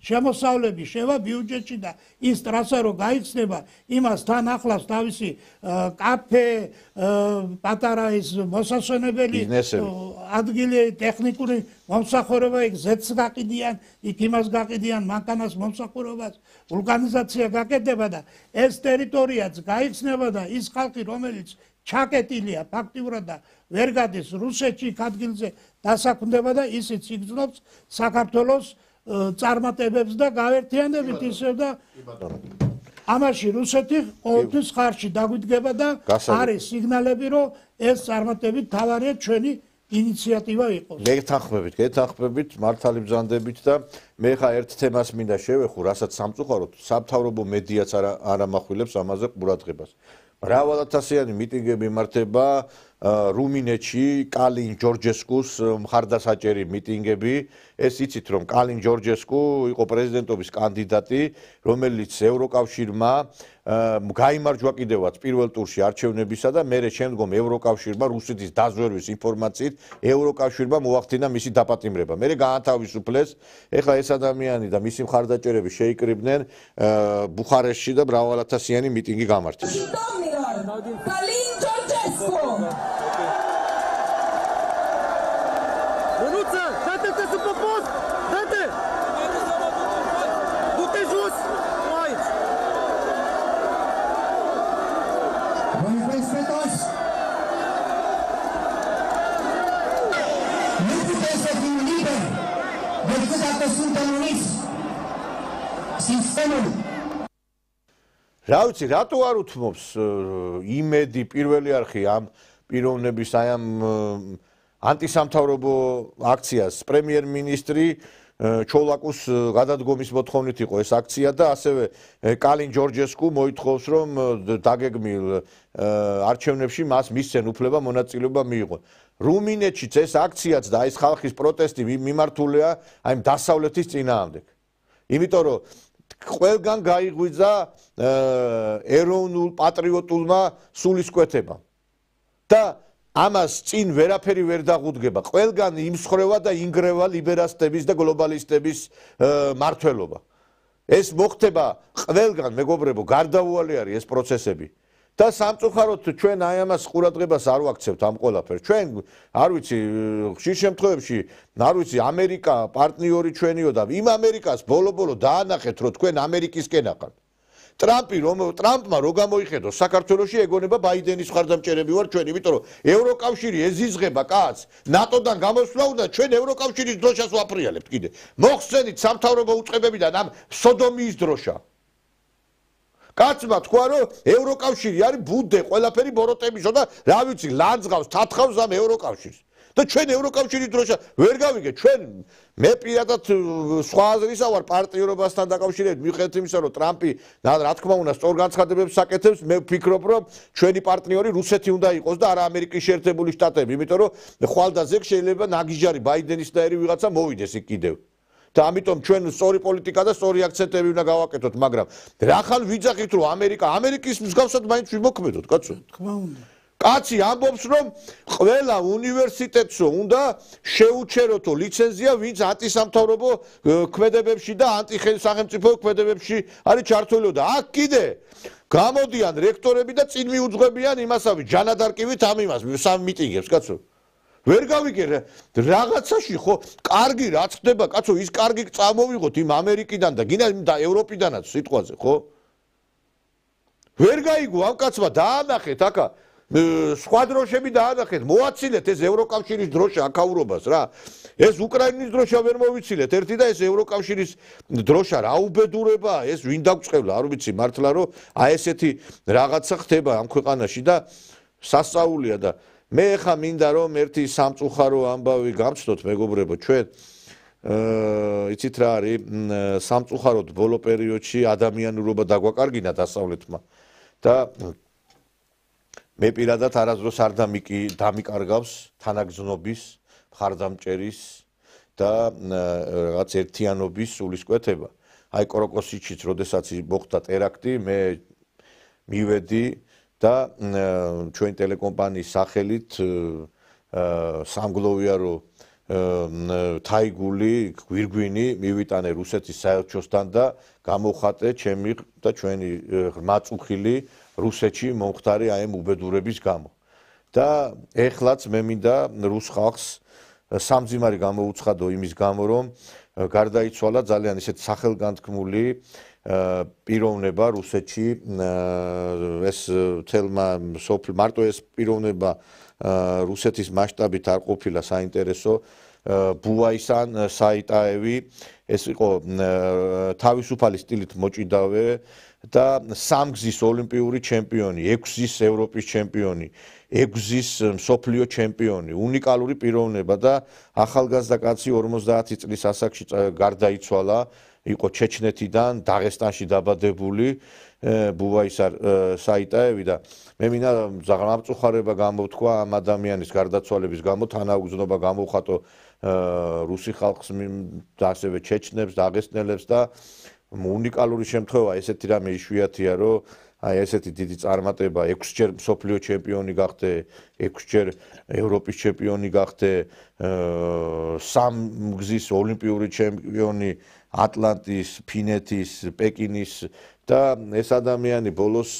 შემოსავლები შევა ბიუჯეტში და ის ტრასა რო გაიხსნება, იმას თან ახლავს თავისი კაფე, პატარა ის მოსასვენებელი ადგილი, ტექნიკური მომსახურება, იქ ზეთს გაყიდიან, იქ იმას გაყიდიან, მანქანას მომსახურებას, ვულკანიზაცია გაკეთდება და ეს ტერიტორიაც გაიხსნება და ის ხალხი, რომელიც ჩაკეტილია ფაქტიურად და ვერ გადის რუსეთში ადგილზე დასაქმდება და ისიც იგრძნობს საქართველოს წარმატებებს და გავერთიანებით ისევ და ამაში რუსეთი ყოველთვის ხარში დაგვიდგება და არის სიგნალები რომ ეს წარმატებით თავარია ჩვენი ინიციატივა იყოს. გეთანხმებით, მართალი ბრძანდებით და მე ხა ერთ თემას მინდა შევეხო, რასაც სამწუხაროდ სამთავრობო მედიაც არ ამახვილებს ამაზე ყურადღებას. მრავალათასიანი მიტინგები იმართება რუმინეთში, კალინ ჯორჯესკუს მხარდასაჭერი მიტინგები. ეს იცით რომ კალინ ჯორჯესკუ იყო პრეზიდენტობის კანდიდატი, რომელიც ევროკავშირმა გაიმარჯვა კიდევაც პირველ ტურში არჩევნებისა და მერე შემდგომ ევროკავშირმა რუსეთის დაზვერვის ინფორმაციით ევროკავშირმა მოახდინა მისი დაპატიმრება. მერე გაათავისუფლეს. ეხლა ეს ადამიანი და მისი მხარდაჭერები შეიკრიბნენ ბუხარესტში და მრავალათასიანი მიტინგი გამართეს. Kalin Georgescu! Ionuță, dă-te să pe post! Dă-te! Du-te jos! Aici! Buenos respetos! Nu putem să fim liberi decât dacă suntem uniți. Sistemul რა ვიცი, რატო არ უთმობს იმედი პირველი არხი ამ პიროვნების აი ამ ანტისამთავრობო აქციას პრემიერ-მინისტრი ჩოლაკუს გადადგომის მოთხოვნით იყო ეს აქცია და ასევე კალინ ჯორჯესკუ მოითხოვს რომ დაგეგმილ არჩევნებში მას მისცენ უფლება მონაწილეობა მიიღო. რუმინეთშიც ეს აქციაც და ეს ხალხის პროტესტი მიმართულია აი დასავლეთის წინააღმდეგ. იმიტომ რომ ყველგან გაიღვიძა ეროვნულ პატრიოტულმა სულისკვეთებამ. და ამას წინ ვერაფერი ვერ დაღუდგება. ყველგან იმსხრევა და ინგრევა ლიბერალისტების და გლობალისტების მართლობა. ეს მოხდება ყველგან, მეგობრებო, გარდაუვალი არის ეს პროცესები. და სამწუხაროდ ჩვენ აი ამას ყურადღებას არ ვაქცევთ ამ ყველაფერს. ჩვენ არ ვიცი, ხშირ შემთხვევებში, არ ვიცი, ამერიკა პარტნიორი ჩვენიო და იმ ამერიკას ბოლო-ბოლო დაანახეთ, რომ თქვენ ამერიკისკენ ახალ. ტრამპმა რო გამოიხედო საქართველოში ეგონება ბაიდენის მხარდამჭერები ვარ ჩვენ, იმიტომ რომ ევროკავშირი ეზიზღება კაცს, ნატოდან გამოსვლა უნდა ჩვენ ევროკავშირის დროშას ვაფრიალებთ კიდე. მოხსენით სამთავრობო უწყებებიდან ამ სოდომიის დროშა. კაცმა თქვა რომ ევროკავშირი არის ბუდე, ყველაფერი ბოროტებისო და რა ვიცი, ლანძღავს, თათხავს ამ ევროკავშირს. და ჩვენ ევროკავშირის დროშა ვერ გავიგე, ჩვენ მე პირადად სხვა აზრისა ვარ პარტიორობასთან დაკავშირებით, მიუხედავად იმისა, რომ ტრამპი რა თქმა უნდა სწორ განცხადებებს აკეთებს, მე ვფიქრობ, რომ ჩვენი პარტნიორი რუსეთი უნდა იყოს და არა ამერიკის შეერთებული შტატები, იმიტომ რომ ხვალდაზე შეიძლება ნაგიჟარი ბაიდენისნაირი ვიღაცა მოვიდეს იქ კიდევ. და ამიტომ ჩვენ სწორი პოლიტიკა და სწორი აქცენტები უნდა გავაკეთოთ, მაგრამ რა ხალ ვიძახით, რომ ამერიკის მსგავსად მაინც ვიმოქმედოთ, კაცო? თქმა უნდა. კაცი ამბობს, რომ ყველა უნივერსიტეტსო უნდა შეუჩეროთო ლიცენზია, ვინც ანტისამთავრობო ქმედებებში და ანტისახელმწიფო ქმედებებში არის ჩართული და აქ კიდე გამოდიან რექტორები და წინ მიუძღვებიან იმასავე ჯანადარკივით ამ იმას სამ მიტინგებს, კაცო. ვერ გავიგე რაღაცაში ხო კარგი რაც ხდება, კაცო, ის კარგი წამოვიღოთ იმ ამერიკიდან და გინდა და ევროპიდანაც სიტყვაზე, ხო? ვერ გაიგო ამ კაცმა დაანახეთ აკა სხვა დროშები დაანახეთ, მოაცილეთ ეს ევროკავშირის დროშა აკაურობას რა. ეს უკრაინის დროშა ვერ მოვიცილეთ, ერთი და ეს ევროკავშირის დროშა რა უბედურებაა, ეს ვინ დაგწყევლა, არ ვიცი მართლა რომ აი ესეთი რაღაცა ხდება ამ ქვეყანაში და სასწაულია და მე ხა მინდა რომ ერთი სამწუხარო ამბავი გამცნოთ, მეგობრებო, ჩვენ იცით რა არის, სამწუხაროდ ბოლო პერიოდში ადამიანურობა დაგვაკარგინა დასავლეთმა და მე პირადად არასდროს არ დამიკარგავს თანაგზნობის, მხარდამჭერის და რაღაც ერთიანობის სულისკვეთება. აი კროკოსიჩიც, როდესაც მოხდა ტერაქტი, მე მივედი და ჩვენი ტელეკომპანიის სახელით სამგლოვიარო თაიგული გვირგვინი მივიტანე რუსეთის საელჩოსთან და გამოვხატე ჩემი და ჩვენი მაწუხილი რუსეთში მომხდარი აი ამ უბედურების გამო. და ეხლაც მე მინდა რუს ხალხს სამძიმარი გამოუცხადო იმის გამო, რომ გარდაიცვალა ძალიან ისეთ სახელგანთქმული პიროვნება რუსეთში, ეს თელმა მარტო ეს პიროვნება რუსეთის მასშტაბით არ ყოფილა საინტერესო, ბუაისან საიტაევი, ეს იყო თავისუფალი სტილით მოჭიდავე და სამგზის ოლიმპიური ჩემპიონი, 6-ის ევროპის ჩემპიონი, 6-ის მსოფლიო ჩემპიონი, უნიკალური პიროვნება და ახალგაზრდა კაცი 50 წლის ასაკში გარდაიცვალა, იყო ჩეჩნეთიდან, დაღესტანში დაბადებული ბუაისარ საიტაევი და მე მინდა გამწუხარება გამოთქვა ამ ადამიანის გარდაცვალების გამო, თანაუგზნობა გამოვხატო რუსი ხალხს და ასევე ჩეჩნებს, დაღესტნელებს და უნიკალური შემთხვევა ესეთი რამე იშვიათია, რომ აი ესეთი დიდი წარმატება 6-ჯერ მსოფლიო ჩემპიონი გახდე, 6-ჯერ ევროპის ჩემპიონი გახდე, სამგზის ოლიმპიური ჩემპიონი ატლანტის, ფინეთის, პეკინის და ეს ადამიანი ბოლოს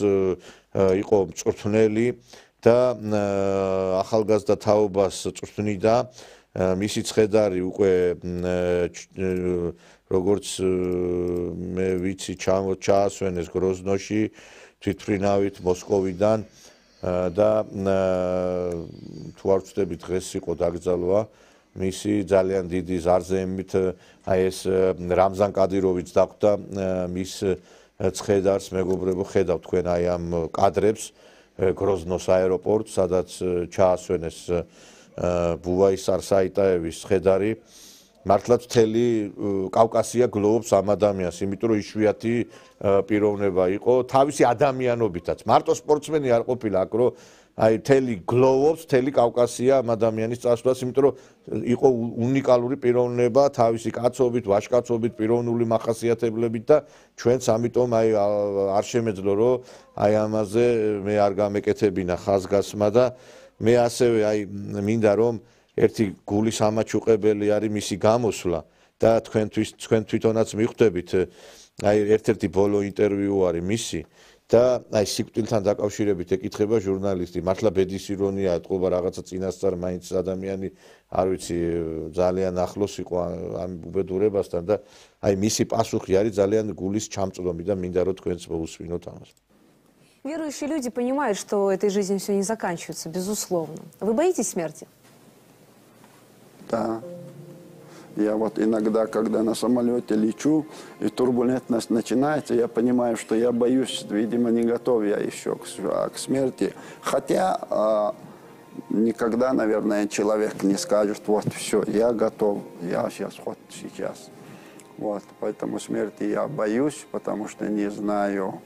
იყო მწვრთნელი და ახალგაზრდა თაობას წვრთნიდა, მისი ცხედარი უკვე როგორც მე ვიცი ჩაასვენეს გროზნოში თვითმფრინავით მოსკოვიდან და თუ არ ვცდები დღეს იყო დაკრძალვა მისი ძალიან დიდი ზარზემით აი ეს რამზან კადიროვიც დახვდა მის ცხედარს, მეგობრებო, ხედავთ თქვენ აი ამ კადრებს გროზნოს აეროპორტს, სადაც ჩაასვენეს ბუვაის არსაიტაევის ხედარი მართლაც მთელი კავკასია გლოვობს ამ ადამიანს, იმიტომ რომ იშვიათი პიროვნება იყო თავისი ადამიანობითაც. მარტო სპორტსმენი არ ყოფილა აქ, რომ აი მთელი გლოვობს მთელი კავკასია ამ ადამიანის წასვლას, იმიტომ რომ იყო უნიკალური პიროვნება თავისი კაცობით, ვაჟკაცობით, პიროვნული მახასიათებლებით და ჩვენც ამიტომ აი არ შემეძლო რომ აი ამაზე მე არ გამეკეთებინა ხაზგასმა და მე ასევე აი მინდა რომ ერთი გულის ამაჩუყებელი არის მისი გამოსვლა და თქვენ თვითონაც მიხვდებით აი ერთ-ერთი ბოლო ინტერვიუ არის მისი და აი სიკვდილთან დაკავშირებით ეკითხება ჟურნალისტი მართლა ბედის ირონია ეთყობა რაღაცა წინასწარ მაინც ადამიანი არ ვიცი ძალიან ახლოს იყო ამ უბედურებასთან და აი მისი პასუხი არის ძალიან გულის ჩამწვდომი და მინდა რომ თქვენც მოусვინოთ ამას. Верующие люди понимают, что этой жизнью все не заканчивается, безусловно. Вы боитесь смерти? Да. Я вот иногда, когда на самолете лечу, и турбулентность начинается, я понимаю, что я боюсь, видимо, не готов я еще к смерти. Хотя никогда, наверное, человек не скажет, вот все, я готов, я сейчас, вот сейчас. Вот, поэтому смерти я боюсь, потому что не знаю,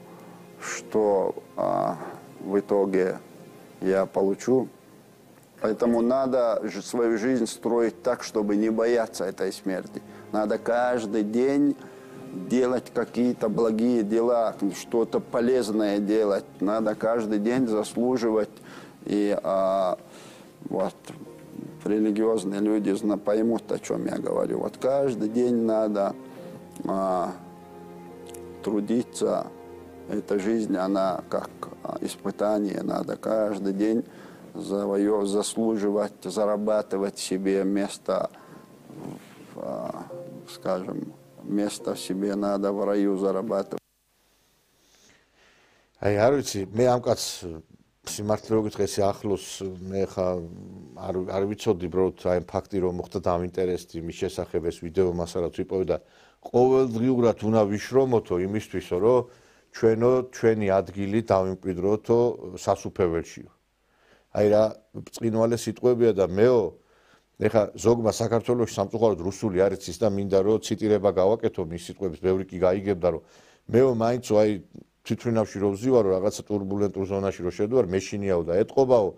что в итоге я получу. Поэтому надо свою жизнь строить так, чтобы не бояться этой смерти. Надо каждый день делать какие-то благие дела, что-то полезное делать. Надо каждый день заслуживать. И вот религиозные люди поймут, о чем я говорю. Вот каждый день надо трудиться. Эта жизнь, она как испытание. Надо каждый день заслуживать, зарабатывать себе место, скажем, место себе надо в раю зарабатывать. Აი არ ვიცი, მე ამ კაცს სიმართლე რო გითხრეს ახლოს მე ხა არ ვიცოდი უბრალოდ აი ფაქტი რომ მოხდა დამინტერესდი მის შესახებ ეს ვიდეო მასალაც ვიპოვე და ყოველდღიურად უნდა ვიშრომოთო იმისთვისო რომ ჩვენი ადგილი დავიმკვიდროთო სასუფეველშიო. აი რა წინვალე სიტყვებია და მეო ეხა ზოგმა საქართველოში სამწუხაროდ რუსული არ იცის და მინდა რომ ციტირება გავაკეთო მის სიტყვებს ბევრი კი გაიგებდა რომ მეო მაინც აი თვითმფრინავში რო ვზივარო რაღაცა турბულენტურ ზონაში რო შევდივარ მეშინიაო და ეთყობაო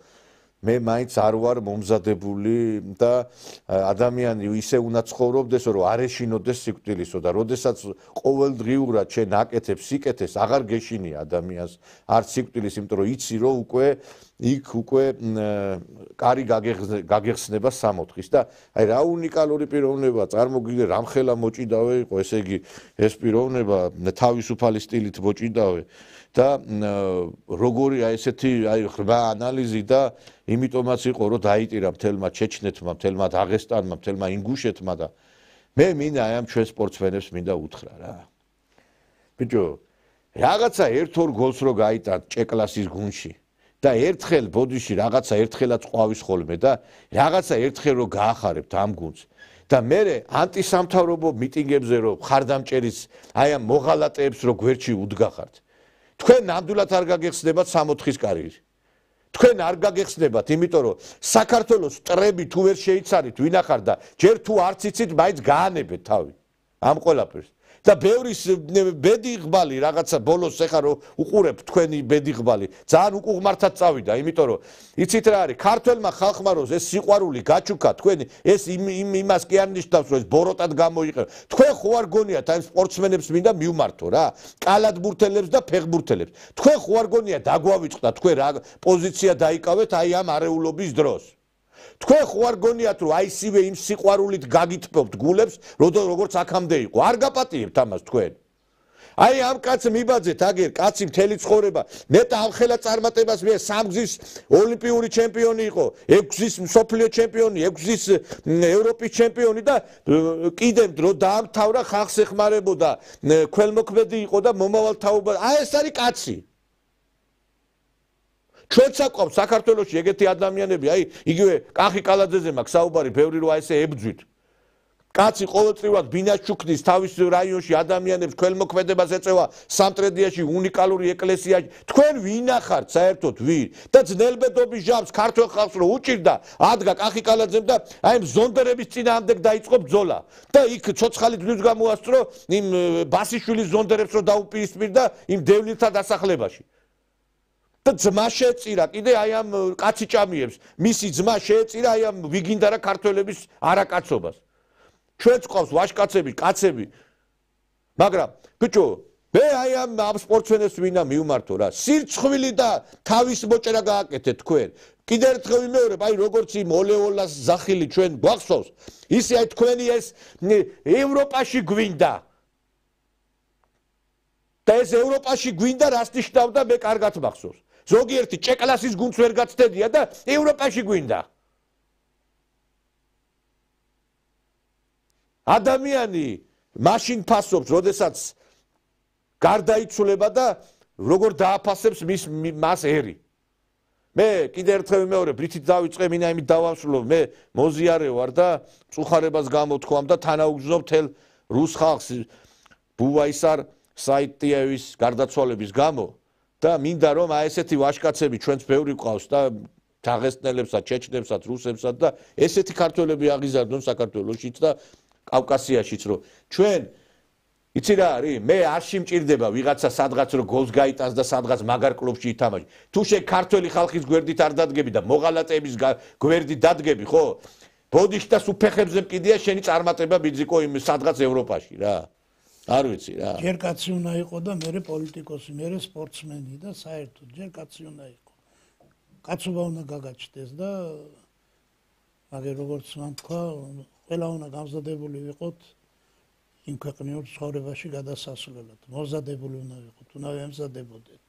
მე მაინც არ ვარ მომზადებული და ადამიანი ისე უნდა ცხოვრობდეს რომ არ ეშინოდეს სიკვდილისო და როდესაც ყოველდღიურად შენ აკეთებს სიკეთეს აღარ გეშინია ადამიანს არც სიკვდილის იმიტომ რომ იცი რომ უკვე კარი გაგეხსნება 64-ის და აი რა უნიკალური პიროვნება წარმოგიდგენ რამხელა მოჭიდავე იყო ესე იგი ეს პიროვნება თავისუფალი სტილით მოჭიდავე და როგორი აი ესეთი აი ღრმა ანალიზი და იმიტომაც იყო რომ დაიტირა მთელმა ჩეჩნეთმა, მთელმა დაღესტანმა, მთელმა ინგუშეთმა და მე მინდა აი ამ ჩვენ სპორტსმენებს მინდა უთხრა რა. ბიჭო, რაღაცა ერთ-ორ გოლს რო გაიტან ჭეკლასის გუნდში და ერთხელ ბოდიში რაღაცა ერთხელაც ყვავის ხოლმე და რაღაცა ერთხელ რო გაახარებთ ამ გუნდს და მე ანტისამთავრობო მიტინგებზე რო ხარდამჭერის აი ამ მოღალატეებს რო გვერდში უდგახართ თქვენ ნამდვილად არ გაგეხსნებათ 64-ის კარიერი. თქვენ არ გაგეხსნებათ, იმიტომ რომ საქართველოს ტრები თუ ვერ შეიცარით ვინახარ და ჯერ თუ არც იცით, მაინც გაანებეთ თავი ამ ყველაფერს. და ბევრის ბედიღბალი რაღაცა ბოლოს ეხა რომ უყურებ თქვენი ბედიღბალი ძალიან უკუღმართად წავიდა, იმიტომ რომ იცით რა არის, ქართველმა ხალხმა რომ ეს სიყვარული გაჩუქა თქვენი ეს იმას კი არ ნიშნავს რომ ეს ბოროტად გამოიყენო. თქვენ ხო არ გონიათ აი სპორტსმენებს მინდა მივმართო რა, კალათბურთელებს და ფეხბურთელებს. თქვენ ხო არ გონიათ დაგვავიწყდა თქვენ რა პოზიცია დაიკავეთ აი ამ არეულობის დროს. თქვენ ხო არ გონიათ რომ აი ისივე იმ სიყვარულით გაგიტფობთ გულებს როგორც აქამდე იყო არ გაპატიებთ ამას თქვენ აი ამ კაცს მიბაძეთ აგერ კაცი მთელი ცხოვრება მეტა ამხელა წარმატებას მე სამგზის ოლიმპიური ჩემპიონი იყო 6-ის მსოფლიო ჩემპიონი 6-ის ევროპის ჩემპიონი და კიდევ დრო დაამთავრა ხალხს ეხმარებოდა ქველმოქმედი იყო და მომავალ თაობა აი ეს არის კაცი ჩვენც აკვავს საქართველოში ეგეთი ადამიანები, აი იგივე კახი კალაძეზე მაქვს საუბარი, ბევრი რო აი ესე ებძვით. კაცი ყოველწლიურად ბინას ჩუქნის თავის რაიონში ადამიანებს ქველმოქმედებას ეწევა სამტრედიაში უნიკალური ეკლესია. თქვენ ვინ ახართ საერთოდ ვინ? და ძნელბედობის ჟამს ქართველ ხალხს რო უჭირდა, ადგა კახიკალაძემ და აი ამ ზონდერების წინააღმდეგ დაიწყო ბრძოლა. და იქ ცოცხალი ძვლებს გამოასწრო იმ ბასიშვილის ზონდერებს რო დაუპირისპირდა იმ დევნილთა დასახლებაში. და ძმა შეეწირა კიდე აი ამ კაცი ჭამიებს. მისი ძმა შეეწირა აი ამ ვიგინდარა ქართველების არაკაცობას. ჩვენც ყავს ვაშკაცები, კაცები. მაგრამ ბიჭო, მე აი ამ სპორტსმენებს ვინა მივმართო რა. სირცხვილი და თავის მოჭერა გააკეთეთ თქვენ. კიდე ერთხელ ვიმეორებ, აი როგორც იმ ოლეოლას ზახილი ჩვენ გვახსოვს, ისე აი თქვენი ეს ევროპაში გვინდა. და ეს ევროპაში გვინდა რას ნიშნავდა მე კარგად მახსოვს. ზოგიერთი ჭეკლასის გუნდს ვერ გაცდედია და ევროპაში გვინდა. ადამიანი მაშინ ფასობს, როდესაც გარდაიცვლება და როგორ დააფასებს მას ერი. მე კიდე ერთხელ ვიმეორებ, რითიც დავიწყე, მინდა იმით დავასრულო, მე მოზიარე ვარ და წუხარებას გამოთქვამ და თანაუგზნობ მთელ რუს ხალხს ბუვაისარ საიტიევის გარდაცვალების გამო და მინდა რომ აი ესეთი ვაშკაცები ჩვენც ბევრი ყავს და დაღესტნელებსაც, ჩეჩნებსაც, რუსებსაც და ესეთი ქართველები აღიზარდონ საქართველოშიც და კავკასიაშიც რომ ჩვენ იცი რა არის მე არ შემჭირდება ვიღაცა სადღაც რომ გოლს გაიტანს და სადღაც მაგარ კლუბში ითამაში თუ შე ქართველი ხალხის გვერდით არ დადგები და მოღალატეების გვერდით დადგები ხო ბოდიშტას უფეხებზე მკიდია შენი წარმატება ბიძიკო იმ სადღაც ევროპაში რა არ ვიცი რა ჯერ კაცი უნდა იყო და მე პოლიტიკოსი მე სპორტსმენი და საერთოდ ჯერ კაცი უნდა იყო კაცობა უნდა გაგაჩნდეს და მაგერ როგორც მან თქვა ყველა უნდა გამზადებული ვიყოთ იმ ქვეყნიურ ცხოვრებაში გადასასვლელად მოზადებული უნდა ვიყოთ უნდა ვემზადებოდეთ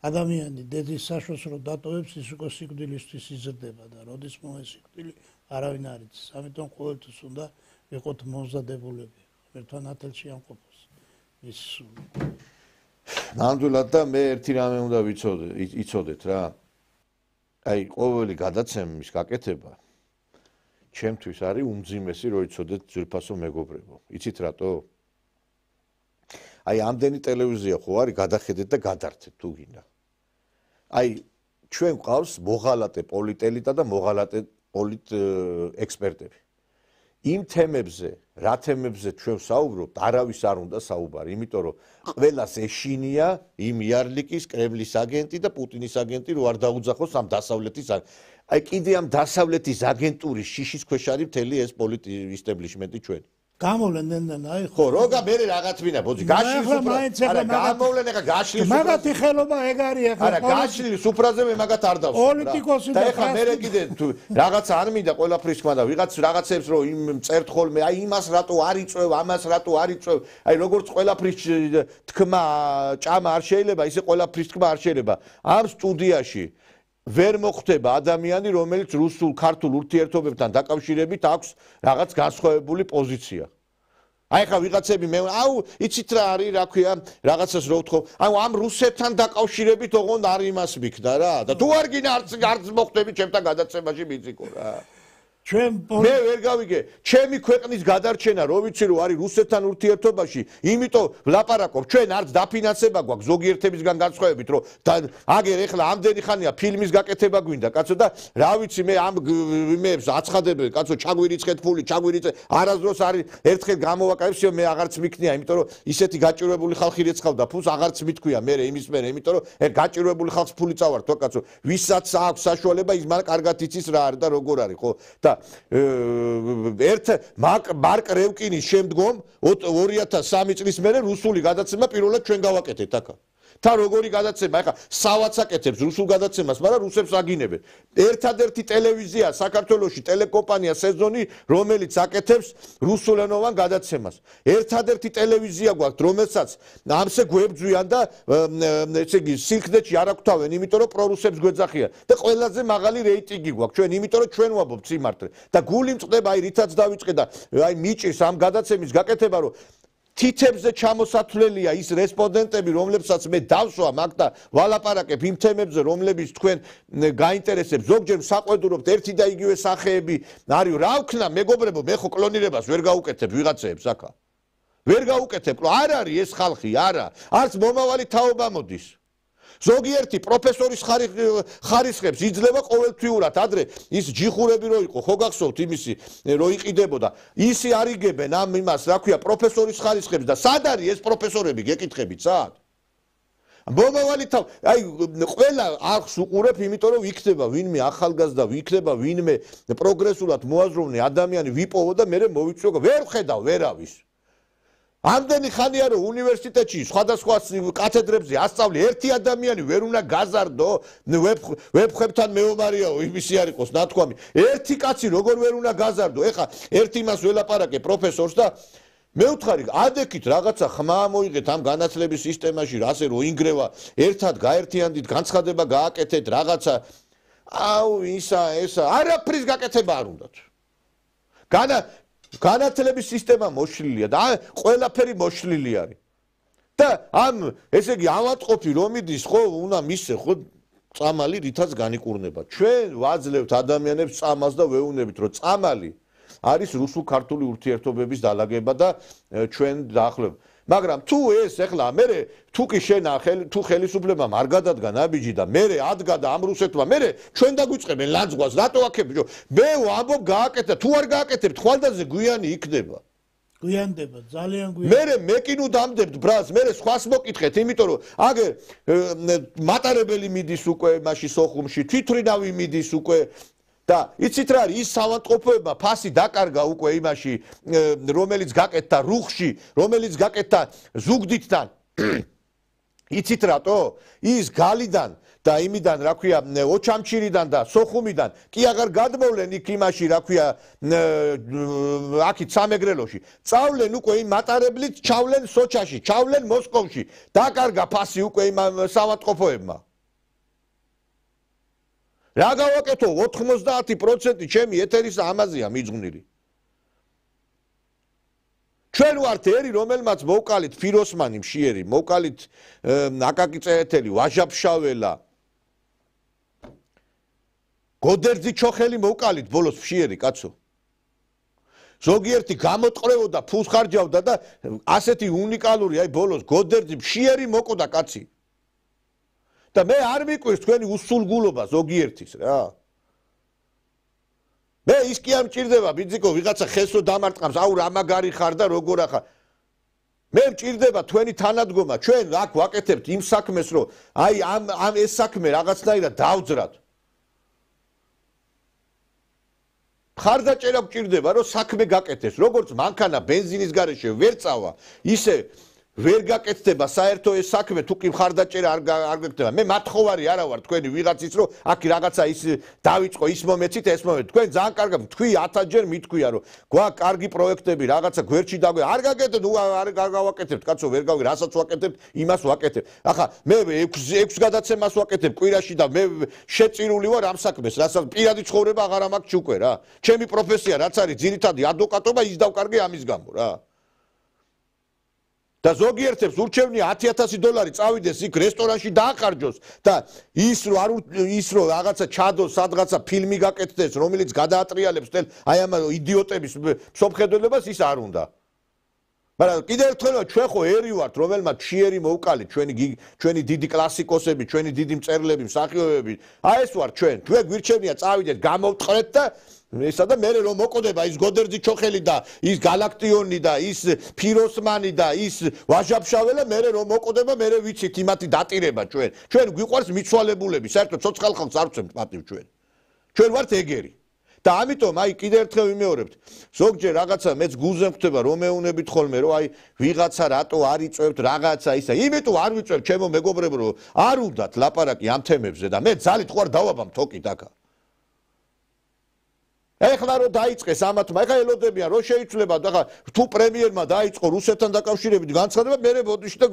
ადამიანი დედის საშოს რო დატოვებს ის უკვე სიკვდილისთვის იზრდება და როდის მოეს სიკვდილი არავინ არ იცის ამიტომ ყოველთვის უნდა ვიყოთ მოზადებულები ერთთან ათელში ამყოფოს ის ნამდვილად და მე ერთი რამე უნდა იცოდეთ რა აი ყოველი გადაცემის გაკეთება ჩემთვის არის უმძიმესი რო იცოდეთ ძვირფასო მეგობრებო იცით რატო აი ამდენი ტელევიზია ხო არის გადახედეთ და გადართეთ თუ გინდა აი ჩვენ გვყავს მოღალატე პოლიტელიტა და მოღალატე პოლიტ ექსპერტები იმ თემებზე რა თემებზე ჩვენ საუბრობთ არავის არ უნდა საუბარი იმიტომ რომ ყველას ეშინია იმ იარლიკის კრემლის აგენტი და პუტინის აგენტი რო არ დაუძახოს ამ დასავლეთის აი კიდე ამ დასავლეთის აგენტურის შიშის ქვეშ არის მთელი ეს პოლიტიკი ისტაბლიშმენტი ჩვენი გამოვლენდნენ აი ხო როგა მე რაღაც ვინა ბოძი გაშლის უფრაზე არა გამოვლენ ახლა გაშლის მაგათი ხელობა ეგ არის ახლა არა გაშლის უფრაზე მე მაგათ არ დავსვი პოლიტიკოსი და ახლა მე კიდე თუ რაღაც არ მინდა ყველაფრის თქმა და ვიღაც რაღაცებს რომ იმ წერთ ხოლმე აი იმას რატო არ იწევ ამას რატო არ იწევ აი როგორც ყველაფრის თქმა ჭამა არ შეიძლება ისე ყველაფრის თქმა არ შეიძლება ამ სტუდიაში ვერ მოხვდება ადამიანი რომელიც რუსულ ქართულ ურთიერთობებთან დაკავშირებით აქვს რაღაც განსხვავებული პოზიცია აი ხა ვიღაცები მე აუ იცით რა არის რა ქვია რაღაცას რო ვთქო აუ ამ რუსებთან დაკავშირებით ოღონდ არ იმას მიქდა რა და თუ არ გინდა არც მოხვდები ჩემთან გადაცემაში ბიძიკო რა ჩვენ მე ვერ გავიგე ჩემი ქვეყნის გადარჩენა რო ვიცი რომ არის რუსეთთან ურთიერთობაში იმიტომ ვლაპარაკობ ჩვენ არც დაფინანსება გვაქვს ზოგიერთებისგან განსხვავებით რომ აგერ ეხლა ამდენი ხანია ფილმის გაკეთება გვინდა კაცო და რა ვიცი მე ამ იმეებს აცხადებენ კაცო ჩაგვირიცხეთ ფული ჩაგვირიცხეთ არასდროს არის ერთხელ გამოვაკეთებსიო მე აღარც მიქნია იმიტომ რომ ისეთი გაჭირვებული ხალხი რეცხავდა ფულს აღარც მithქვია მე იმის მე იმიტომ რომ გაჭირვებული ხალხს ფული წავართო კაცო ვისაც აქვს საშუალება ის მან კარგად იცის რა არის და როგორ არის ხო და ერთ მარკ რევკინის შემდგომ 2003 წლის მერე რუსული გადაცემა პირველად ჩვენ გავაკეთეთ აქა და როგორი გადაცემა ახლა სავაც აკეთებს რუსულ გადაცემას მაგრამ რუსებს აგინებენ ერთადერთი ტელევიზია საქართველოში ტელეკომპანია სეზონი რომელიც აკეთებს რუსულენოვან გადაცემას ერთადერთი ტელევიზია გვაქვს რომელსაც ამსე გვებძვიან და ესე იგი სილქდეში არ აქვთავენ იმიტომ რომ პრორუსებს გვეძახიან და ყველაზე მაღალი რეიტინგი გვაქვს ჩვენ იმიტომ რომ ჩვენ ვაბობთ სიმართლე და გული მწყდება აი რითაც დავიწყე და აი მიჭირს ამ გადაცემის გაკეთება რომ თითებზე ჩამოსათვლელია ის რესპონდენტები, რომლებსაც მე დავსვა მაგ და ვალაპარაკებ იმ თემებზე, რომლებიც თქვენ გაინტერესებს. ზოგჯერ საყვედურობთ ერთი და იგივე სახეები არის. რა ვქნა, მეგობრებო, მე ხო კლონირებას ვერ გავუკეთებ ვიღაცეებს აქა. ვერ გავუკეთებ. არ არის ეს ხალხი, არა. არც მომავალი თაობა მოდის. ზოგიერთი პროფესორის ხარისხებს იძლევა ყოველთვიურად ადრე ის ჯიხურები რო იყო ხო გახსოვთ იმისი რო იყიდებოდა ისი არიგებენ ამ იმას რა ქვია პროფესორის ხარისხებს და სად არის ეს პროფესორები გეკითხებით სად მომავალი თავ აი ყველა არხს უყურებ იმიტომ რომ იქნება ვინმე ახალგაზრდა იქნება ვინმე პროგრესულად მოაზროვნე ადამიანი ვიპოვო და მე მოვიწვიო ვერ ხედავ ვერავის ამდენი ხანია რომ უნივერსიტეტში სხვადასხვა კათედრებზე ასწავლი ერთი ადამიანი ვერ უნდა გაზარდო ვებხვებთან მეომარიაო იმისი არ იყოს ნათქვამი ერთი კაცი როგორ ვერ უნდა გაზარდო ეხა ერთი იმას ველაპარაკე პროფესორს და მე ვთხარი ადექით რაღაცა ხმა მოიღეთ ამ განათლების სისტემაში რასე რო ინგრევა ერთად გაერთიანდით განცხადება გააკეთეთ რაღაცა აუ ესა არაფრის გაკეთება არ უნდათ განათლების სისტემა მოშლილია და ყველაფერი მოშლილი არის და ამ ესე იგი ავატყოფი რომ მიდის ხო უნდა მისცე ხო წამალი რითაც განიკურნება ჩვენ ვაძლევთ ადამიანებს წამალს და ვეუბნებით რომ წამალი არის რუსულ-ქართული ურთიერთობების დალაგება და ჩვენ დაახლოებით მაგრამ თუ ეს ეხლა მე თუ კი შენ თუ ხელისუფლებამ არ გადადგა ნაბიჯი და მე ადგა და ამ რუსეთმა მე ჩვენ დაგვიწყებენ ლანძღვას რატო აქებიო მე ვამბობ გააკეთა თუ არ გააკეთებთ ხვალდაზე გვიანი იქნება გვიანდება ძალიან გვიანდება მე კი ნუ დამდებთ ბრას მე სხვას მოკითხეთ იმიტომ რომ აგერ მატარებელი მიდის უკვე მაშინ სოხუმში თვითრინავი მიდის უკვე და იცით რა არის ის სავანტყოფოება ფასი დაკარგა უკვე იმაში რომელიც გაკეთდა რუხში რომელიც გაკეთდა ზუგდიდთან იცით რატო ის გალიდან და იმიდან რა ქვია ოჩამჩირიდან და სოხუმიდან კი აღარ გადმოვლენ იქ იმაში რა ქვია აქეთ სამეგრელოში წავლენ უკვე იმ მატარებლით ჩავლენ სოჩაში ჩავლენ მოსკოვში დაკარგა ფასი უკვე იმ სავანტყოფოებმა რა გავაკეთო 90% ჩემი ეთერის ამაზეა მიძღვნილი ჩვენ ვართ ერი რომელმაც მოვკალით ფიროსმანი მშიერი მოვკალით აკაკი წერეთელი ვაჟაფშაველა გოდერძი ჩოხელი მოვკალით ბოლოს მშიერი კაცო ზოგიერთი გამოტყრევოდა ფულს ხარჯავდა და ასეთი უნიკალური აი ბოლოს გოდერძი მშიერი მოკოდა კაცი და მე არ მიყვირს თქვენი უსულგულობა ზოგიერთის რა მე ის კი არ მჭირდება ბიძიკო ვიღაცა ხესო დამარტყამს აუ რა მაგარი ხარ და როგორ ახარ მე მჭირდება თქვენი თანადგომა ჩვენ აქ ვაკეთებთ იმ საქმეს რომ აი ამ ეს საქმე რაღაცნაირად დავძრათ ხარდაჭერა მჭირდება რომ საქმე გაკეთდეს როგორც მანქანა ბენზინის გარეშე ვერ წავა ისე ვერ გაკეთდება საერთო ეს საქმე თუ კი ხარდაჭერა არ გაკეთდება მე მათხოვარი არა ვარ თქვენი ვიღაცის რომ აქ რაღაცა ის დავიწყო ის მომეცით ეს მომეთ თქვენ ძალიან კარგად თქვი 1000 ჯერ მithქვია რომ გვაქვს კარგი პროექტები რაღაცა გვერდში დაგვე არ გაკეთეთ ნუ არ გავაკეთებთ კაცო ვერ გავი რასაც ვაკეთებთ იმას ვაკეთებ ახლა მე 6 გადაცემას ვაკეთებ კვირაში და მე შეწირული ვარ ამ საქმეს რასაც პირადი ცხოვრება აღარ მაქვს უკვე რა ჩემი პროფესია რაც არის ძირითადი ადვოკატობა ის დავკარგე ამის გამო რა და ზოგიერთებს ურჩევნია $10,000 წავიდეს იქ რესტორანში დაახარჯოს და ის რომ რაღაცა ჩადოს სადღაცა ფილმი გაკეთდეს რომელიც გადაატრიალებს აი ამ იდიოტების მსოფლმხედველობას ის არ უნდა მაგრამ კიდევ ერთხელ ჩვენ ხო ერი ვართ რომელმაც მშიერი მოვკალით ჩვენი დიდი კლასიკოსები ჩვენი დიდი მწერლები მსახიობები აი ეს ვართ ჩვენ გვირჩევნია წავიდეთ გამოვტყრეთ და ესა და მე რომ მოკოდება ის გოდერძი ჩოხელი და ის galaktioni და ის ფიროსმანი და ის ვაჟაფშაველა მე რომ მოკოდება მე ვიცით იმათი დატირება ჩვენ გვიყვარს მიცვალებულები საერთოდ ცოცხალ ხალხს არ ვცემთ პატივ ჩვენ ვართ ეგერი და ამიტომ აი კიდევ ერთხელ ვიმეორებთ ზოგჯერ რაღაცა მეც გულზე მხვდება რომ მეუნებით ხოლმე რომ აი ვიღაცა რატო არ იწევთ რაღაცა ისა იმიტომ არ ვიწევ ჩემო მეგობრებო რომ არ უნდათ ლაპარაკი ამ თემებზე და მე ძალით ხوار დავაბამ თოკით აქა ეხლა რომ დაიწყეს ამათმა ეხლა ელოდებიან რომ შეიცვლება და თუ პრემიერმა დაიწყო რუსეთთან დაკავშირებით განცხადება მე ბოდიში და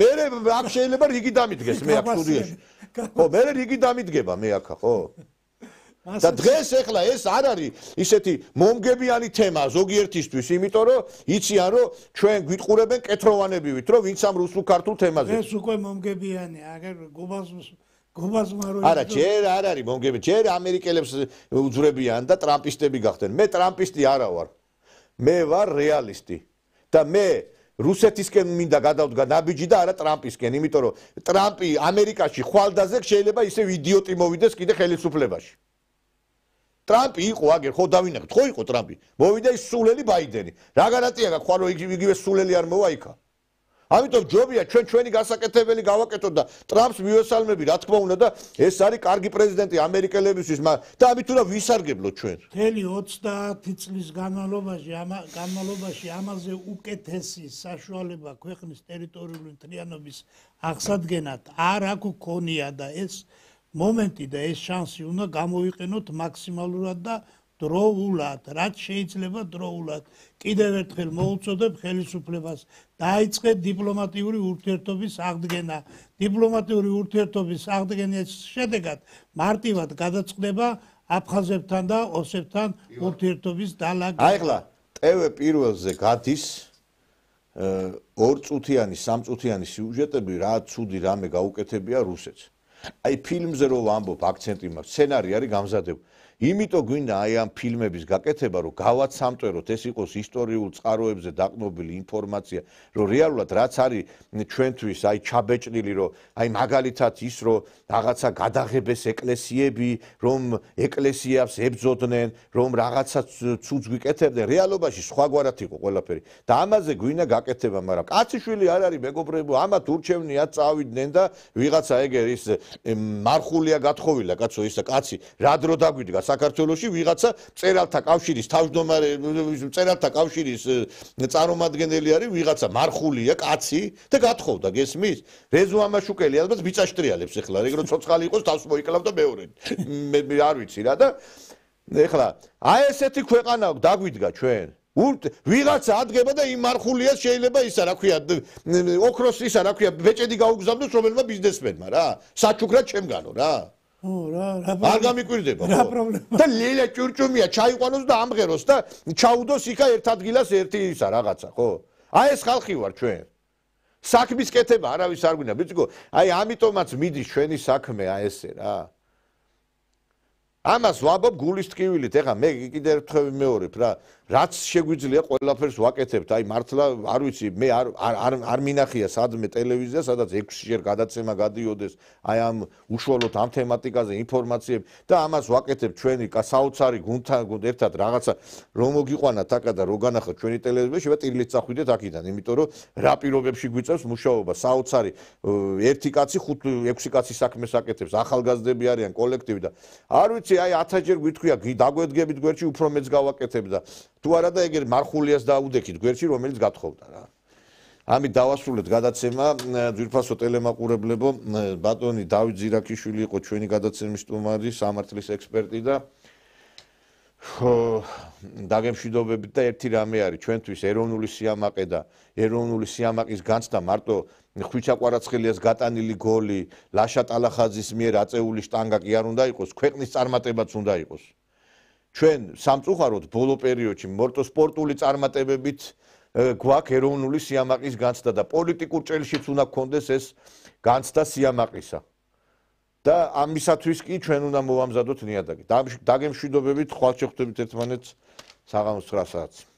მე აქ შეიძლება რიგი დამიდგეს მე აქ სტუდიაში ხო მე რიგი დამიდგება მე აქ ხო და დღეს ეხლა ეს არ არის ისეთი მომგებიანი თემა ზოგიერთისთვის, იმიტომ რომ იციან რომ ჩვენ გვიტყურებენ კეთროვანებივით, რომ ვინც ამ რუსულ-ქართულ თემაზე. ეს უკვე მომგებიანია, აგერ გუბას მარო. არა, ჯერ არ არის მომგებიანი, ჯერ ამერიკელებს უძვრებიან და ტრამპისტები გახდნენ. მე ტრამპისტი არა ვარ. მე ვარ რეალისტი და მე რუსეთისკენ მინდა გადავდგა ნაბიჯი და არა ტრამპისკენ, იმიტომ რომ ტრამპი ამერიკაში ხვალდაზე შეიძლება ისევ იდიოტი მოვიდეს კიდე ხელისუფლებაში. ტრამპი იყო აგერ ხო დავინახეთ, ხო იყო ტრამპი. მოვიდა ის სულელი ბაიდენი. რა გარანტია გაქვს ხო რომ იგივე სულელი არ მოვა იქა? ამიტომ ჯობია ჩვენი გასაკეთებელი გავაკეთოთ და ტრამპს მივესალმები, რა თქმა უნდა და ეს არის კარგი პრეზიდენტი ამერიკელებისთვის და ამით უნდა ვისარგებლოთ ჩვენ. მთელი 30 წლის განმავლობაში ამაზე უკეთესი საშუალება ქვეყნის ტერიტორიული მთლიანობის აღსადგენად არ აქვს ქონია და ეს მომენტი და ეს შანსი უნდა გამოვიყენოთ მაქსიმალურად და დროულად, რაც შეიძლება დროულად. კიდევ ერთხელ მოუწოდებ ხელისუფლებას დაიწყეთ დიპლომატიური ურთიერთობის აღდგენა. დიპლომატიური ურთიერთობის აღდგენის შედეგად მარტივად გადაწყდება აფხაზებთან და ოსებთან ურთიერთობის დალაგება. აი ახლა ტევე პირველზე გადის 2 წუთიანი, 3 წუთიანი სიუჟეტები, რა ცუდი რამე გაუკეთებია რუსეთს. აი ფილმზე რო ვამბობ, აქცენტი მაქვს, სცენარი არის გამზადებული. იმიტომ გვინდა აი ამ ფილმების გაკეთება, რომ გავაცამტვეროთ, ეს იყოს ისტორიულ წყაროებზე დაყრდნობილი ინფორმაცია, რომ რეალურად რაც არის ჩვენთვის აი ჩაბეჭდილი, რომ აი მაგალითად ის რომ რაღაცა გადაღებეს ეკლესიები, რომ ეკლესიებს ებრძოდნენ, რომ რაღაცა ცუდს გვიკეთებდნენ, რეალობაში სხვაგვარად იყო ყველაფერი. და ამაზე გვინდა გაკეთება, მაგრამ კაციშვილი არ არის მეგობრებო, ამათ ურჩევნიათ წავიდნენ და ვიღაცა ეგერ ის მარხულია გათხოვილა, კაცო, ისა კაცი რა დრო დაგვიდგა საქართველოში ვიღაცა მწერალთა კავშირის თავმჯდომარე მწერალთა კავშირის წარმომადგენელი არის ვიღაცა მარხულია კაცი და გათხოვდა გესმის რეზო ამაშუკელი ალბათ ბიწაშტრიალებს ეხლა ეგრო ცოცხალი იყოს თავს მოიკლავ და მეორე მე არ ვიცი რა და ეხლა აი ესეთი ქვეყანა დაგვიდგა ჩვენ ვიღაცა ადგება და იმ მარხულიას შეიძლება ისა რა ქვია ოქროს ისა რა ქვია ბეჭედი გაუგზავნოს რომელმა ბიზნესმენმა რა საჩუქრად ჩემგანო რა არ გამიკვირდება რა პრობლემა და ლელა ჭურჭუმია ჩაიყვანოს და ამღეროს და ჩაუდოს იქა ერთ ადგილას ერთი ისა რაღაცა ხო აი ეს ხალხი ვარ ჩვენ საქმის კეთება არავის არ გვინდა ბიჭო აი ამიტომაც მიდის ჩვენი საქმე აი ესე რა ამას ვამბობ გულის ტკივილით ეხა მე კიდე ერთხელ მეორებ რა რაც შეგვიძლია ყველაფერს ვაკეთებთ აი მართლა არ ვიცი მე არ მინახია სადმე ტელევიზია სადაც 6-ჯერ გადაცემა გადიოდეს აი ამ უშუალოდ ამ თემატიკაზე ინფორმაციები და ამას ვაკეთებ ჩვენი საოცარი გუნდთან ერთად რაღაცა რომ მოგიყვანათ აკა და რო განახოთ ჩვენი ტელევიზია შევა ტირილით წახვიდეთ აქედან იმიტომ რომ რა პირობებში გვიწევს მუშაობა საოცარი 1 კაცი 5-6 კაცი საქმეს აკეთებს ახალგაზრდები არიან კოლექტივი და არ ვიცი აი 1000-ჯერ გვითქვია დაგვედგებით გვერდში უფრო მეც გავაკეთებ და თუ არა და ეგერ მარხულიას დაუდექით გვერდში რომელიც გათხოვდა რა. ამით დავასრულეთ გადაცემა ძვირფასო ტელემაყურებლებო ბატონი დავით ზირაქიშვილი იყო ჩვენი გადაცემის სტუმარი სამართლის ექსპერტი და დაგემშვიდობებით და ერთი რამე არის ჩვენთვის ეროვნული სიამაყე და ეროვნული სიამაყის განცდა მარტო ხვიჩა კვარაცხელიას გატანილი გოლი ლაშა ტალახაძის მიერ აწეული შტანგა კი არ უნდა იყოს ქვეყნის წარმატებაც უნდა იყოს ჩვენ სამწუხაროდ ბოლო პერიოდში მარტო სპორტული წარმატებებით გვაქვს ეროვნული სიამაყის განცდა და პოლიტიკურ ჭრილშიც უნდა გქონდეს ეს განცდა სიამაყისა და ამისათვის კი ჩვენ უნდა მოვამზადოთ ნიადაგი დაგემშვიდობებით ხვალ შეხვდებით ერთმანეთს საღამოს 9 საათს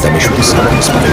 Zamierzchły salon z panem